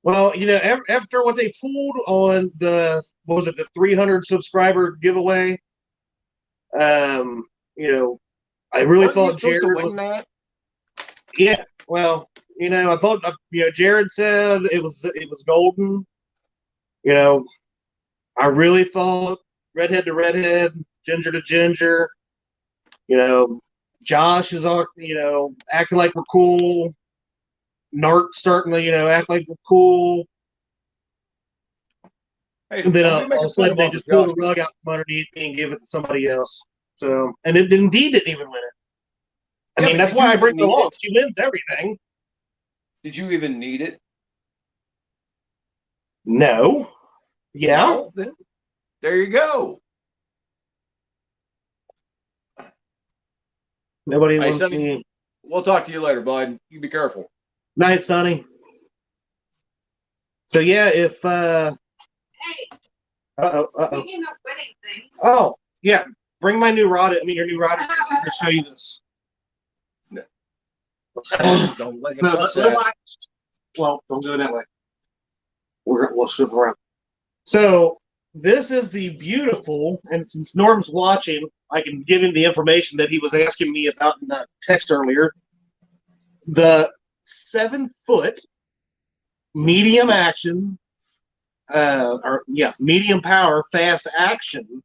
Well, you know, after what they pulled on the what was it, the 300 subscriber giveaway, you know, I really Weren't you thought supposed to Jared win was. that? Yeah. Well, you know, I thought Jared said it was golden. You know, I really thought redhead to redhead, ginger to ginger. You know, Josh is all acting like we're cool. Nart starting to act like we're cool. Hey, And then don't be all making of a fun sudden of they Uncle just pull Josh. the rug out from underneath me and give it to somebody else. So, and it indeed didn't even win it. I Yeah, mean, but that's did why you I bring it even need along. it? She wins everything. Did you even need it? No. Yeah. No? Then there you go. Nobody Hey, wants Sonny. me. We'll talk to you later, bud. You be careful. Night, Sonny. So yeah, if Hey, uh-oh. speaking of winning things, Oh, yeah. Bring my new rod. I mean your new rod. I'm gonna show you this. Don't let him So, touch that. well, don't go that way. We'll flip around. So this is the beautiful, and since Norm's watching, I can give him the information that he was asking me about in that text earlier. The 7-foot medium action, medium power, fast action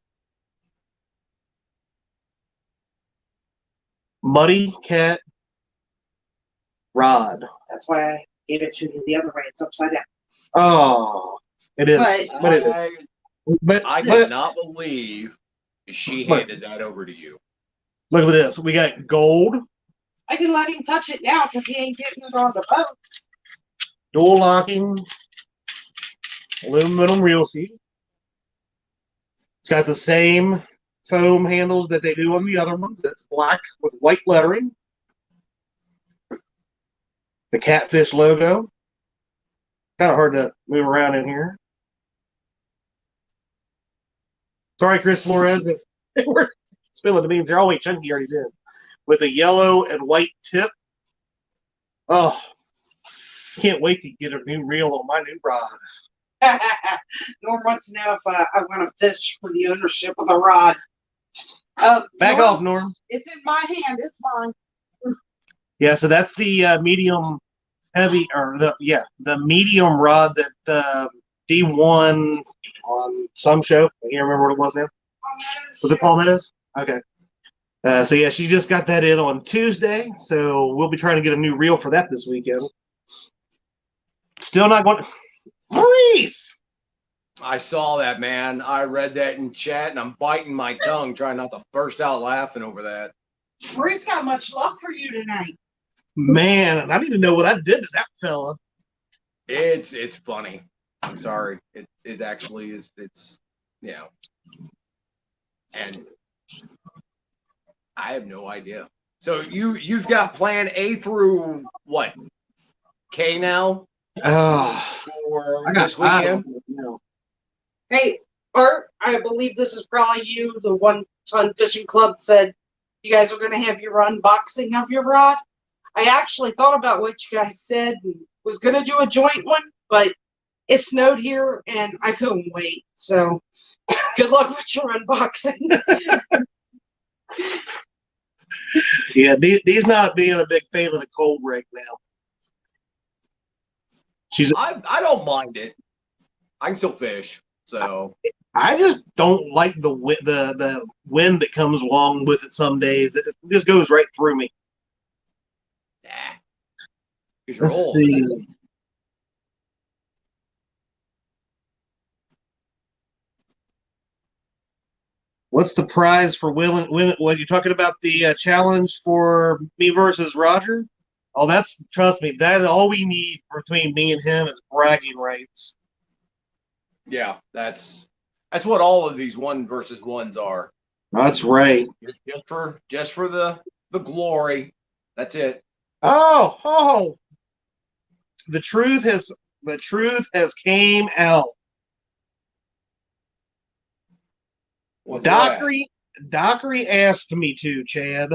Muddy Cat rod. that's why I gave it to you the other way. It's upside down. Oh, it is. But it is. I But cannot believe she But- handed that over to you. look at this. We got gold, I can let him touch it now because he ain't getting it on the boat. dual locking, aluminum reel seat. It's got the same foam handles that they do on the other ones. It's black with white lettering. The Catfish logo. Kind of hard to move around in here. Sorry, Chris Flores, if we're spilling the beans. They're always chunky already did. With a yellow and white tip. Oh, can't wait to get a new reel on my new rod. Norm wants to know if I want to fish for the ownership of the rod. Back Norm, off, Norm. It's in my hand. It's mine. Yeah, so that's the medium heavy, or the medium rod that D1 on some show. I can't remember what it was now. Was it Palmettos? Okay. So yeah, she just got that in on Tuesday. So we'll be trying to get a new reel for that this weekend. Still not going. Maurice. I saw that, man. I read that in chat, and I'm biting my tongue, trying not to burst out laughing over that. Maurice got much love for you tonight. Man, I need to know what I did to that fella. It's funny. I'm sorry. It actually is. And I have no idea. So you've got plan A through what? K now for this weekend? Hey, Art, I believe this is probably you. The 1 Ton Fishing Club said you guys are going to have your unboxing of your rod. I actually thought about what you guys said and was going to do a joint one, but it snowed here and I couldn't wait. So good luck with your unboxing. Yeah, Dee's not being a big fan of the cold right now. I don't mind it. I can still fish. So I just don't like the wind that comes along with it. Some days it just goes right through me. yeah, because you're Let's old. see. What's the prize for win? What you talking about? The challenge for me versus Roger? Oh, trust me. That's all we need between me and him is bragging rights. Yeah, that's what all of these one versus ones are. That's right. Just for the glory. That's it. Oh, the truth has came out. What's that? Dockery asked me to, Chad.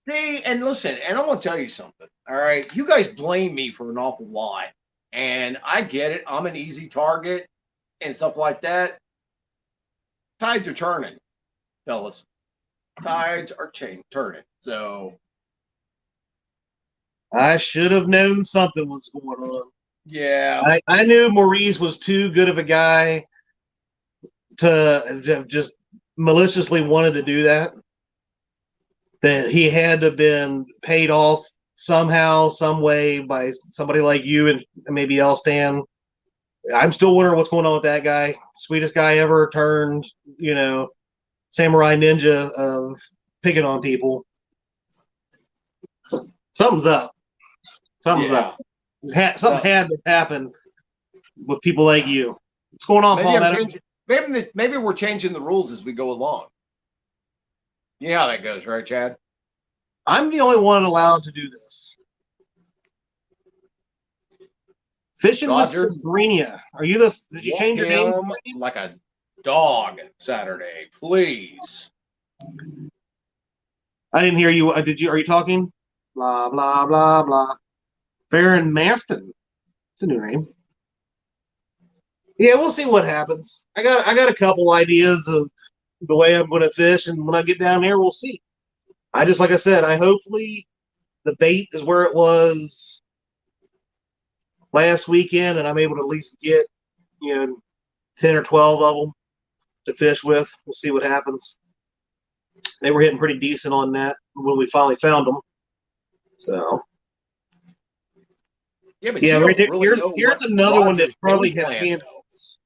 See, and listen, and I want to tell you something. All right, you guys blame me for an awful lot, and I get it. I'm an easy target and stuff like that. Tides are turning, fellas. Tides are turning. So I should have known something was going on. yeah, I knew Maurice was too good of a guy to just maliciously wanted to do that. That he had to have been paid off somehow, some way by somebody like you and maybe Elstan. I'm still wondering what's going on with that guy. Sweetest guy ever turned, samurai ninja of picking on people. Something's up. Something's yeah. up. Something had to happen with people like you. What's going on, Paul? Maybe we're changing the rules as we go along. You know how that goes, right, Chad? I'm the only one allowed to do this. Fishing Roger. with Sabrina. Did you change your name? Like a dog Saturday, please. I didn't hear you. Are you talking? Blah, blah, blah, blah. Farron Maston. It's a new name. Yeah, we'll see what happens. I got a couple ideas of the way I'm going to fish, and when I get down there, we'll see. Like I said, hopefully the bait is where it was last weekend, and I'm able to at least get 10 or 12 of them to fish with. We'll see what happens. They were hitting pretty decent on that when we finally found them. So yeah, but right there, really here's another one that probably had handles.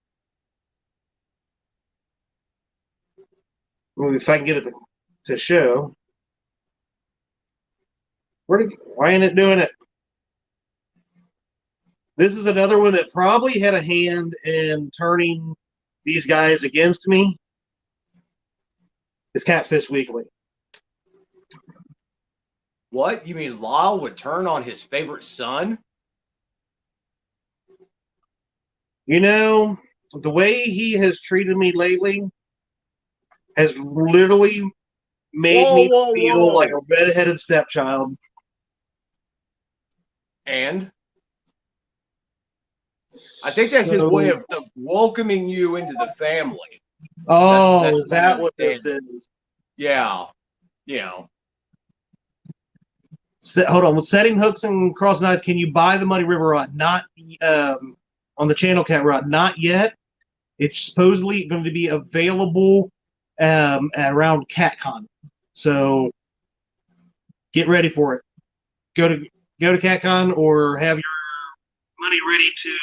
If I can get it to show. Why ain't it doing it? This is another one that probably had a hand in turning these guys against me. It's Catfish Weekly. What? You mean Lyle would turn on his favorite son? The way he has treated me lately has literally made me feel like a redheaded stepchild. And I think that's his way of welcoming you into the family. Oh, is that what this is? Yeah. Hold on. With setting hooks and cross knives, can you buy the Muddy River rod? Not on the Channel Cat rod. Not yet. It's supposedly going to be available around CatCon. So get ready for it. Go to CatCon or have your money ready to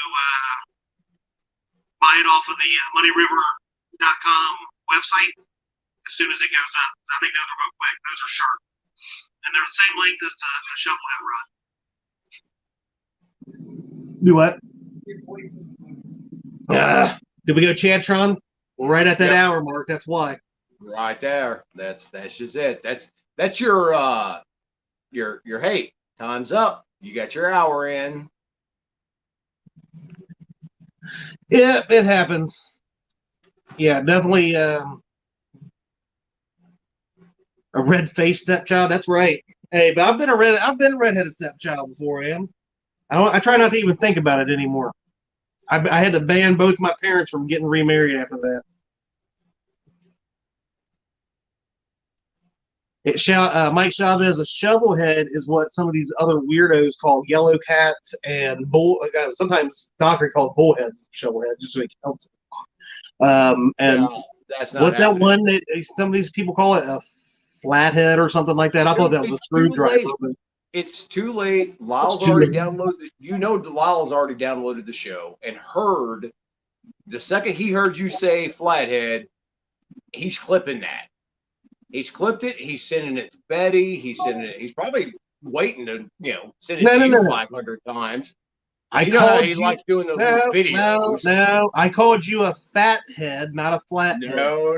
buy it off of the muddyriver.com website as soon as it goes up. I think those are real quick. Those are sharp. And they're the same length as the shovelhead rod. Do what? Your voice is did we go Chadtron? Well, right at that hour mark. That's why. Right there. That's just it. That's your hey, time's up. You got your hour in. Yeah, it happens. Yeah, definitely a red-faced stepchild. That's right. Hey, but I've been a redheaded stepchild before, Am. I try not to even think about it anymore. I had to ban both my parents from getting remarried after that. Mike Chavez, a shovelhead is what some of these other weirdos call yellow cats and bull. Sometimes Dockery called bullheads shovelhead, just so he counts it. And No, that's not what's that happening. one that some of these people call it, a flathead or something like that? I thought that was a It's too screwdriver. late. It's too late. Lyle's too already late. downloaded. You know, Lyle's already downloaded the show and heard. The second he heard you say flathead, he's clipping that. He's clipped it. He's sending it to Betty. He's sending it. He's probably waiting to, send it No, to no, you no. 500 times. I You know how called he you. likes doing those No, little videos. no. I called you a fathead, not a flathead. No.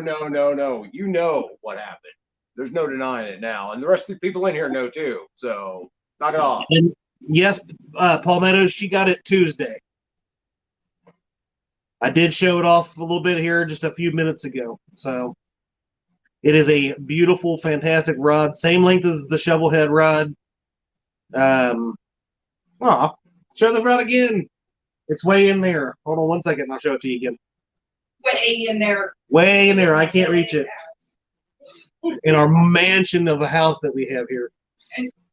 You know what happened. There's no denying it now. And the rest of the people in here know too. So knock it off. And yes, Palmetto, she got it Tuesday. I did show it off a little bit here just a few minutes ago. So it is a beautiful, fantastic rod. Same length as the shovelhead rod. Show the rod again. It's way in there. Hold on one second and I'll show it to you again. Way in there. Way in there. I can't reach it. In our mansion of a house that we have here.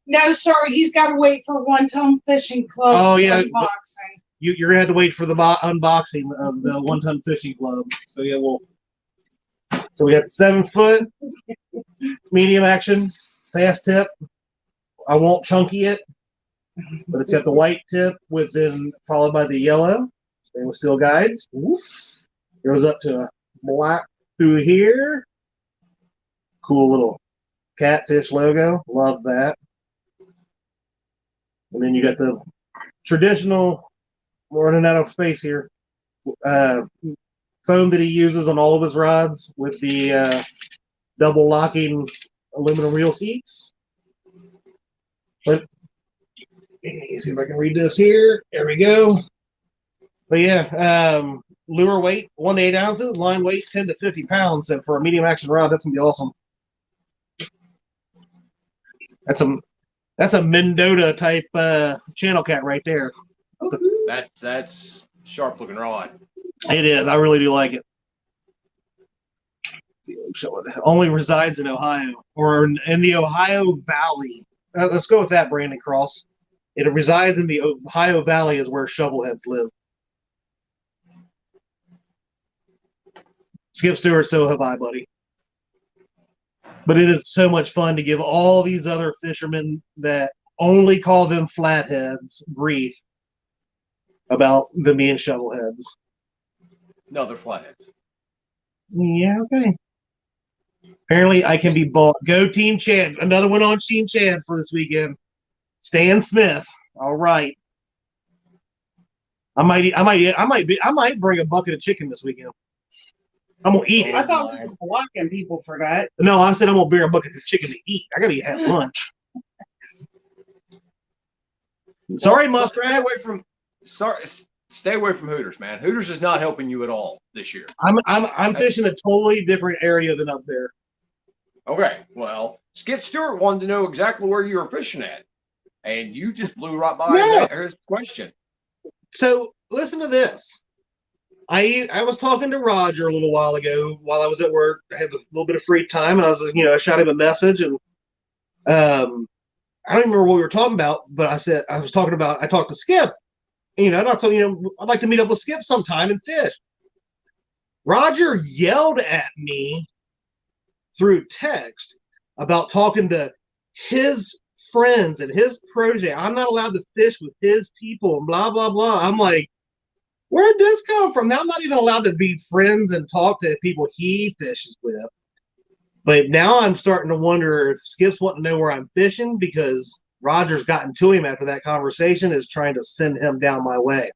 No, sorry, he's got to wait for One Ton Fishing Club. Oh, yeah. Unboxing. You're gonna have to wait for the unboxing of the 1 Ton Fishing Club. So yeah, so we got 7 foot medium action fast tip. I won't chunky it, but it's got the white tip followed by the yellow stainless steel guides. Woof. Goes up to black through here. Cool little catfish logo. Love that. And then you got the traditional. We're running out of space here. Foam that he uses on all of his rods with the double locking aluminum reel seats. But see if I can read this here. There we go. But yeah, lure weight 1 to 8 ounces, line weight 10 to 50 pounds. And for a medium action rod, that's gonna be awesome. That's a Mendota type channel cat right there. That's sharp looking rod. It is. I really do like it. Show it. Only resides in Ohio or in the Ohio Valley. Let's go with that, Brandon Cross. It resides in the Ohio Valley, is where shovelheads live. Skip Stewart, so have I, buddy. But it is so much fun to give all these other fishermen that only call them flatheads grief about them being shovelheads. No, they're flatheads. Yeah, okay. Apparently, I can be bought. Go Team Chad. Another one on Team Chad for this weekend. Stan Smith. All right. I might bring a bucket of chicken this weekend. I'm gonna eat it. I thought we were blocking people for that. No, I said I'm gonna bring a bucket of chicken to eat. I gotta have lunch. Sorry, Muskrat. Stay away from Hooters, man. Hooters is not helping you at all this year. I'm fishing a totally different area than up there. Okay, well, Skip Stewart wanted to know exactly where you were fishing at, and you just blew right by his question. So listen to this. I was talking to Roger a little while ago while I was at work. I had a little bit of free time, and I was, I shot him a message, and I don't remember what we were talking about, but I talked to Skip. And I told I'd like to meet up with Skip sometime and fish. Roger yelled at me through text about talking to his friends and his project. I'm not allowed to fish with his people and blah, blah, blah. I'm like, where did this come from? Now I'm not even allowed to be friends and talk to people he fishes with. But now I'm starting to wonder if Skip's wanting to know where I'm fishing because Roger's gotten to him after that conversation, is trying to send him down my way.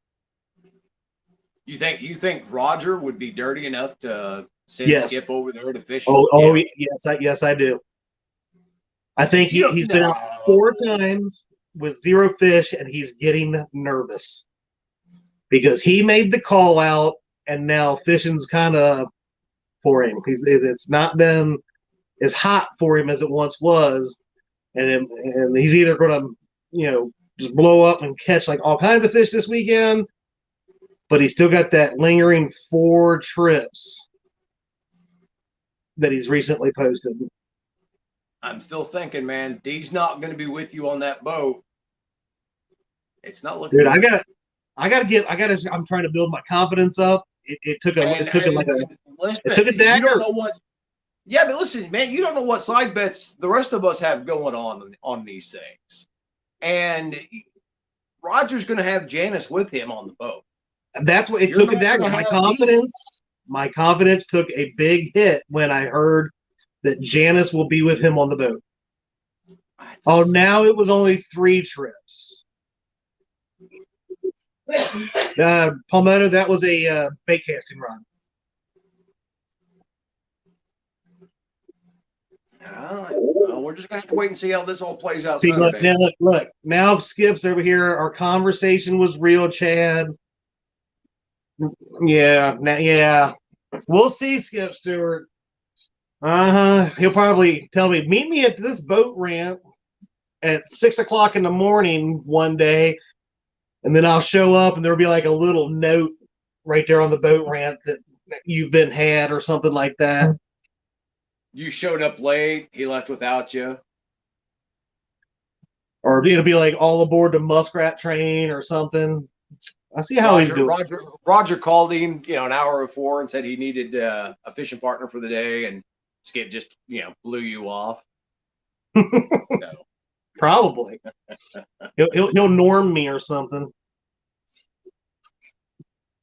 You think Roger would be dirty enough to send Skip over there to fish? Yes, I do. I think he's been out 4 times with 0 fish, and he's getting nervous because he made the call out, and now fishing's kind of for him. It's not been as hot for him as it once was, and he's either going to just blow up and catch like all kinds of fish this weekend, but he's still got that lingering 4 trips that he's recently posted. I'm still thinking, man, D's not going to be with you on that boat. It's not looking Dude, good. I'm trying to build my confidence up it took a And- it took a, like a and listen, it took a you dagger. don't know what. Yeah, but listen, man, you don't know what side bets the rest of us have going on these things. And Roger's going to have Janice with him on the boat. That's what it You're took a not dagger. gonna My have confidence took a big hit when I heard that Janice will be with him on the boat. Oh, now it was only 3 trips. Palmetto, that was a bait casting rod. We're just gonna have to wait and see how this all plays out. See, look, Saturday. now, look. Now Skip's over here. Our conversation was real, Chad. Yeah. We'll see, Skip Stewart. He'll probably tell me, meet me at this boat ramp at 6 o'clock in the morning one day, and then I'll show up, and there'll be like a little note right there on the boat ramp that you've been had or something like that. You showed up late. He left without you. Or it'll be like all aboard the muskrat train or something. I see how he's doing. Roger called him, an hour before and said he needed a fishing partner for the day, and Skip just, blew you off. No. Probably. he'll norm me or something.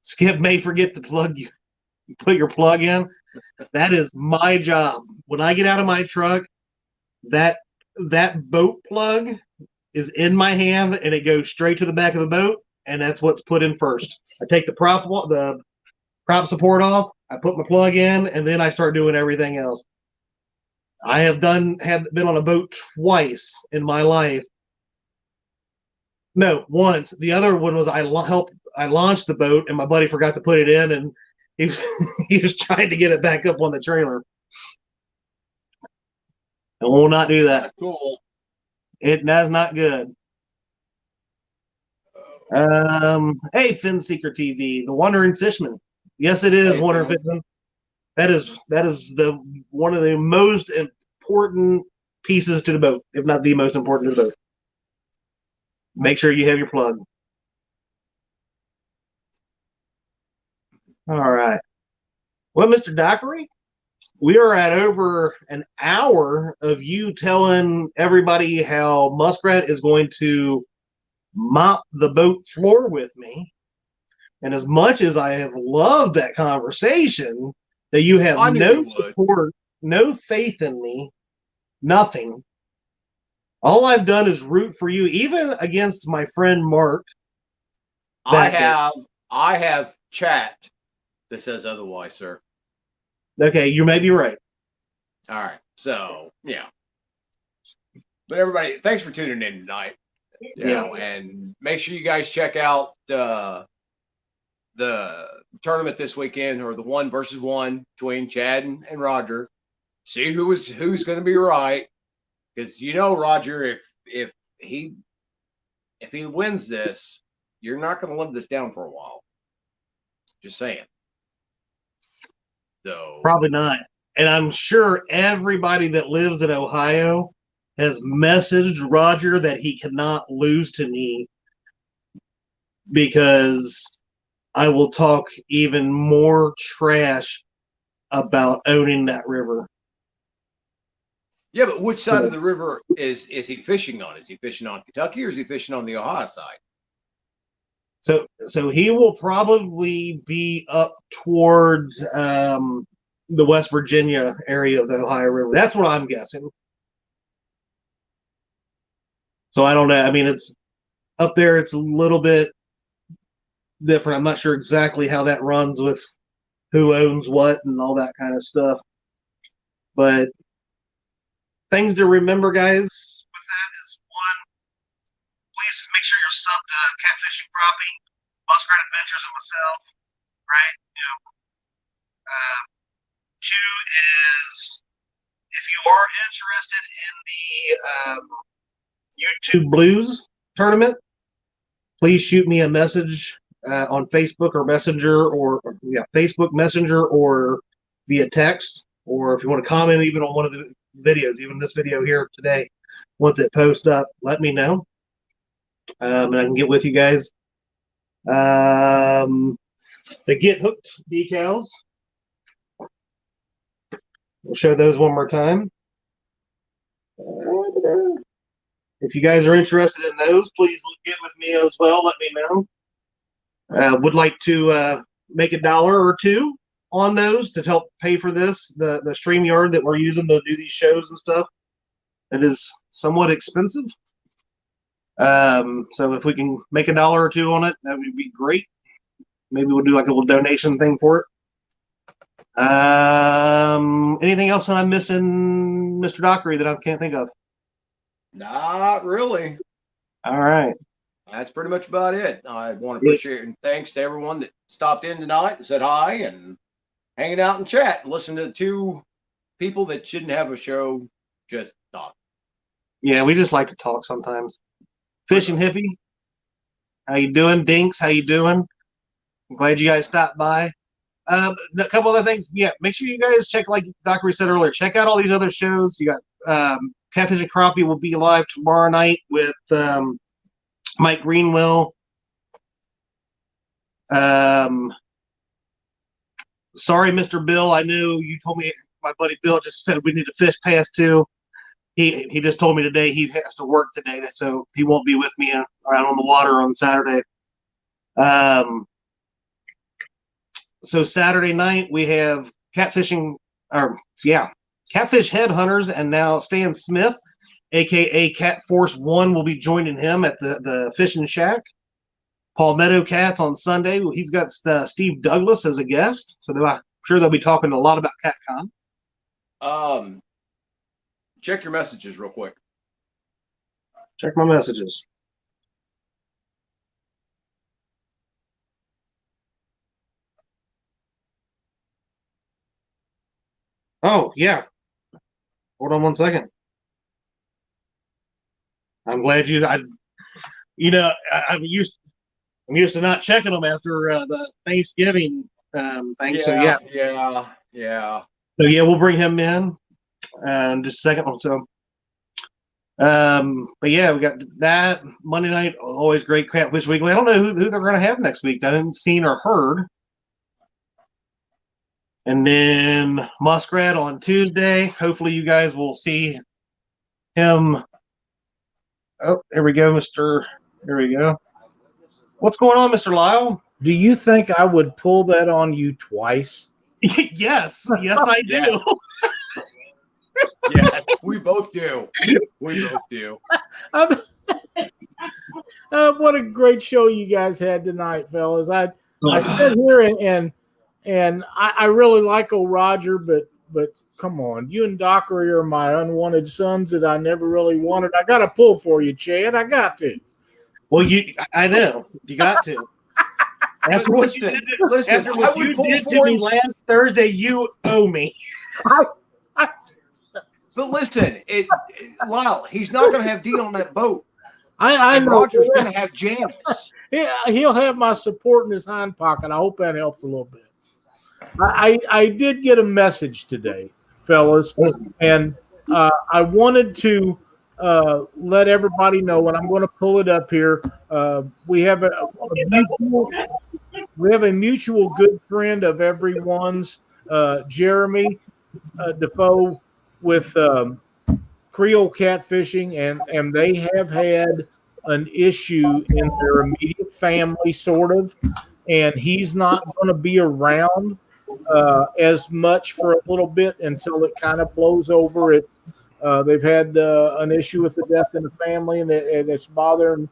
Skip may forget to put your plug in. That is my job. When I get out of my truck, that boat plug is in my hand and it goes straight to the back of the boat, and that's what's put in first. I take the prop support off, I put my plug in, and then I start doing everything else. I have been on a boat twice in my life. No, once. The other one was I launched the boat and my buddy forgot to put it in, and he was trying to get it back up on the trailer. I will not do that. Cool. That's not good. Hey, Fin Seeker TV, the Wandering Fishman. Yes, it is, Hey, Wandering Phil. Fishman. That is the one of the most important pieces to the boat, if not the most important to the boat. Make sure you have your plug. All right. Well, Mr. Dockery, we are at over an hour of you telling everybody how Muskrat is going to mop the boat floor with me. And as much as I have loved that conversation, that you have I knew no you would. support, no faith in me, nothing. All I've done is root for you, even against my friend Mark. I have chat that says otherwise, sir. Okay, you may be right. All right. So, yeah. But everybody, thanks for tuning in tonight. And make sure you guys check out the tournament this weekend, or the 1-versus-1 between Chad and Roger. See who's going to be right, because Roger, if he wins this, you're not going to live this down for a while. Just saying. So Probably not. And I'm sure everybody that lives in Ohio has messaged Roger that he cannot lose to me, because I will talk even more trash about owning that river. yeah, but which side of the river is he fishing on? Is he fishing on Kentucky, or is he fishing on the Ohio side? So he will probably be up towards the West Virginia area of the Ohio River. That's what I'm guessing. So I don't know. I mean, it's up there. It's a little bit different. I'm not sure exactly how that runs with who owns what and all that kind of stuff. But things to remember, guys, with that is, one, please make sure you're subbed to Catfishing Crappie, Muskrat Adventures, and myself, right? Two is, if you are interested in the YouTube Blues tournament, please shoot me a message on Facebook or Messenger, Facebook Messenger, or via text, or if you want to comment even on one of the videos, even this video here today, once it posts up, let me know, and I can get with you guys. the Get Hooked decals. We'll show those one more time. If you guys are interested in those, please get with me as well. Let me know. Would like to make $1 or $2 on those to help pay for this, the StreamYard that we're using to do these shows and stuff. It is somewhat expensive. So if we can make $1 or $2 on it, that would be great. Maybe we'll do like a little donation thing for it. Anything else that I'm missing, Mr. Dockery, that I can't think of? Not really. All right. That's pretty much about it. I want to appreciate and thanks to everyone that stopped in tonight and said hi and hanging out and chat and listen to 2 people that shouldn't have a show just talk. Yeah, we just like to talk sometimes. Fishing Hippie, how you doing? Dinks, how you doing? I'm glad you guys stopped by. A couple other things. Yeah, make sure you guys check, like Dockery said earlier, check out all these other shows. You got Catfish and Crappie will be live tomorrow night with Mike Greenwell. Sorry, Mr. Bill. I knew you told me my buddy Bill just said we need to fish past 2. He just told me today he has to work today, so he won't be with me out on the water on Saturday. So Saturday night we have Catfish Headhunters, and now Stan Smith, aka Cat Force 1, will be joining him at the Fishing Shack. Palmetto Cats on Sunday. He's got Steve Douglas as a guest, so I'm sure they'll be talking a lot about CatCon. Check your messages real quick. Check my messages. Oh, yeah. Hold on one second. I'm glad I'm used to not checking them after the Thanksgiving thing. Yeah. So yeah, we'll bring him in just a second or so. But yeah, we got that Monday night. Always great Catfish Weekly. I don't know who they're going to have next week. I didn't seen or heard. And then Muskrat on Tuesday. Hopefully you guys will see him. Oh, there we go, There we go. What's going on, Mr. Lyle? Do you think I would pull that on you twice? Yes, I do. Yes, we both do. What a great show you guys had tonight, fellas. I sit here and I really like old Roger, but come on, you and Dockery are my unwanted sons that I never really wanted. I got to pull for you, Chad. I got to. Well, I know you got to. After what you did to me last Thursday, you owe me. But listen, Lyle, he's not going to have Dean on that boat. I know. Roger's going to have Janice. Yeah, he'll have my support in his hind pocket. I hope that helps a little bit. I did get a message today, fellas, and I wanted to let everybody know, and I'm going to pull it up here. We have a mutual good friend of everyone's, Jeremy Defoe, with Creole Catfishing, and they have had an issue in their immediate family, sort of, and he's not going to be around as much for a little bit until it kind of blows over. They've had an issue with the death in the family, and it's bothering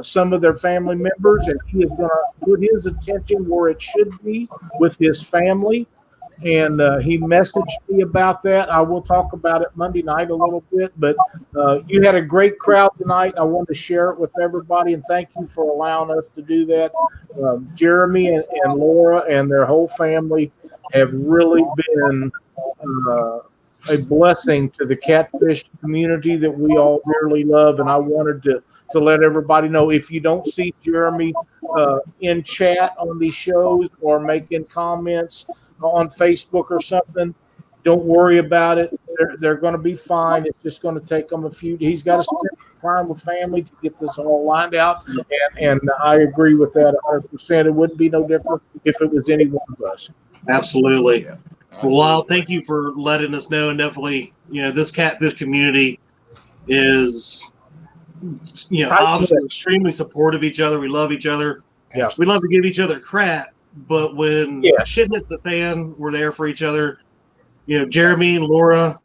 some of their family members, and he is going to put his attention where it should be with his family. And he messaged me about that. I will talk about it Monday night a little bit, but you had a great crowd tonight. I wanted to share it with everybody, and thank you for allowing us to do that. Jeremy and Laura and their whole family have really been a blessing to the catfish community that we all dearly love, and I wanted to let everybody know, if you don't see Jeremy in chat on these shows or making comments on Facebook or something, don't worry about it. they're going to be fine. It's just going to take them a few. He's got to spend time with family to get this all lined out, and I agree with that 100%. It wouldn't be no different if it was any one of us. Absolutely. Yeah. Well, Lyle, thank you for letting us know. And definitely, this catfish community is, obviously extremely supportive of each other. We love each other. Yeah. We love to give each other crap, but when Yeah. shit hits the fan, we're there for each other. Jeremy and Laura,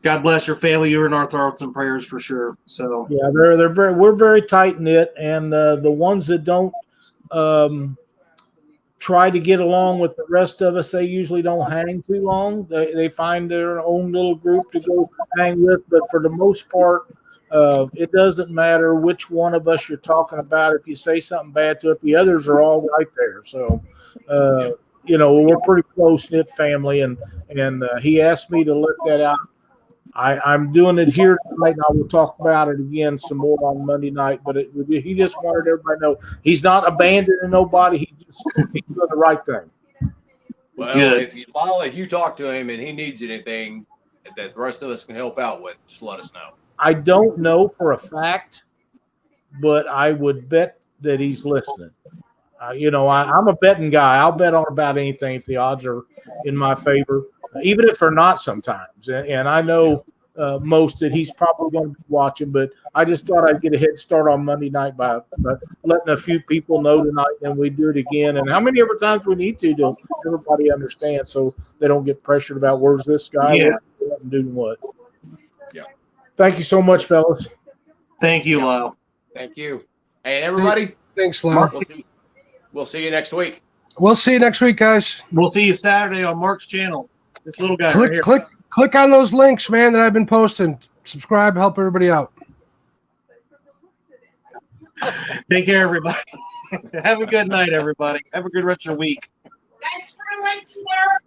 God bless your family. You're in our thoughts and prayers for sure. So Yeah, we're very tight knit, and the ones that don't try to get along with the rest of us, they usually don't hang too long. They find their own little group to go hang with, but for the most part, it doesn't matter which one of us you're talking about. If you say something bad to it, the others are all right there. So, we're pretty close knit family, and he asked me to let that out. I'm doing it here tonight, and I will talk about it again some more on Monday night. But he just wanted everybody to know he's not abandoning nobody. He's doing the right thing. Well, Good. if you talk to him and he needs anything that the rest of us can help out with, just let us know. I don't know for a fact, but I would bet that he's listening. I'm a betting guy. I'll bet on about anything if the odds are in my favor, even if they're not sometimes. And I know most that he's probably going to be watching, but I just thought I'd get a head start on Monday night by letting a few people know tonight, and we do it again. And how many other times we need to everybody understand so they don't get pressured about where's this guy, Yeah. what's doing what. Yeah. Thank you so much, fellas. thank you, Lyle. Thank you. Hey, everybody, Thanks, Lyle. we'll see you next week. We'll see you next week, guys. We'll see you Saturday on Mark's channel. This little guy right here. Click on those links, man, that I've been posting. Subscribe, help everybody out. Take care, everybody. Have a good night, everybody. Have a good rest of your week. Thanks for links, Mark.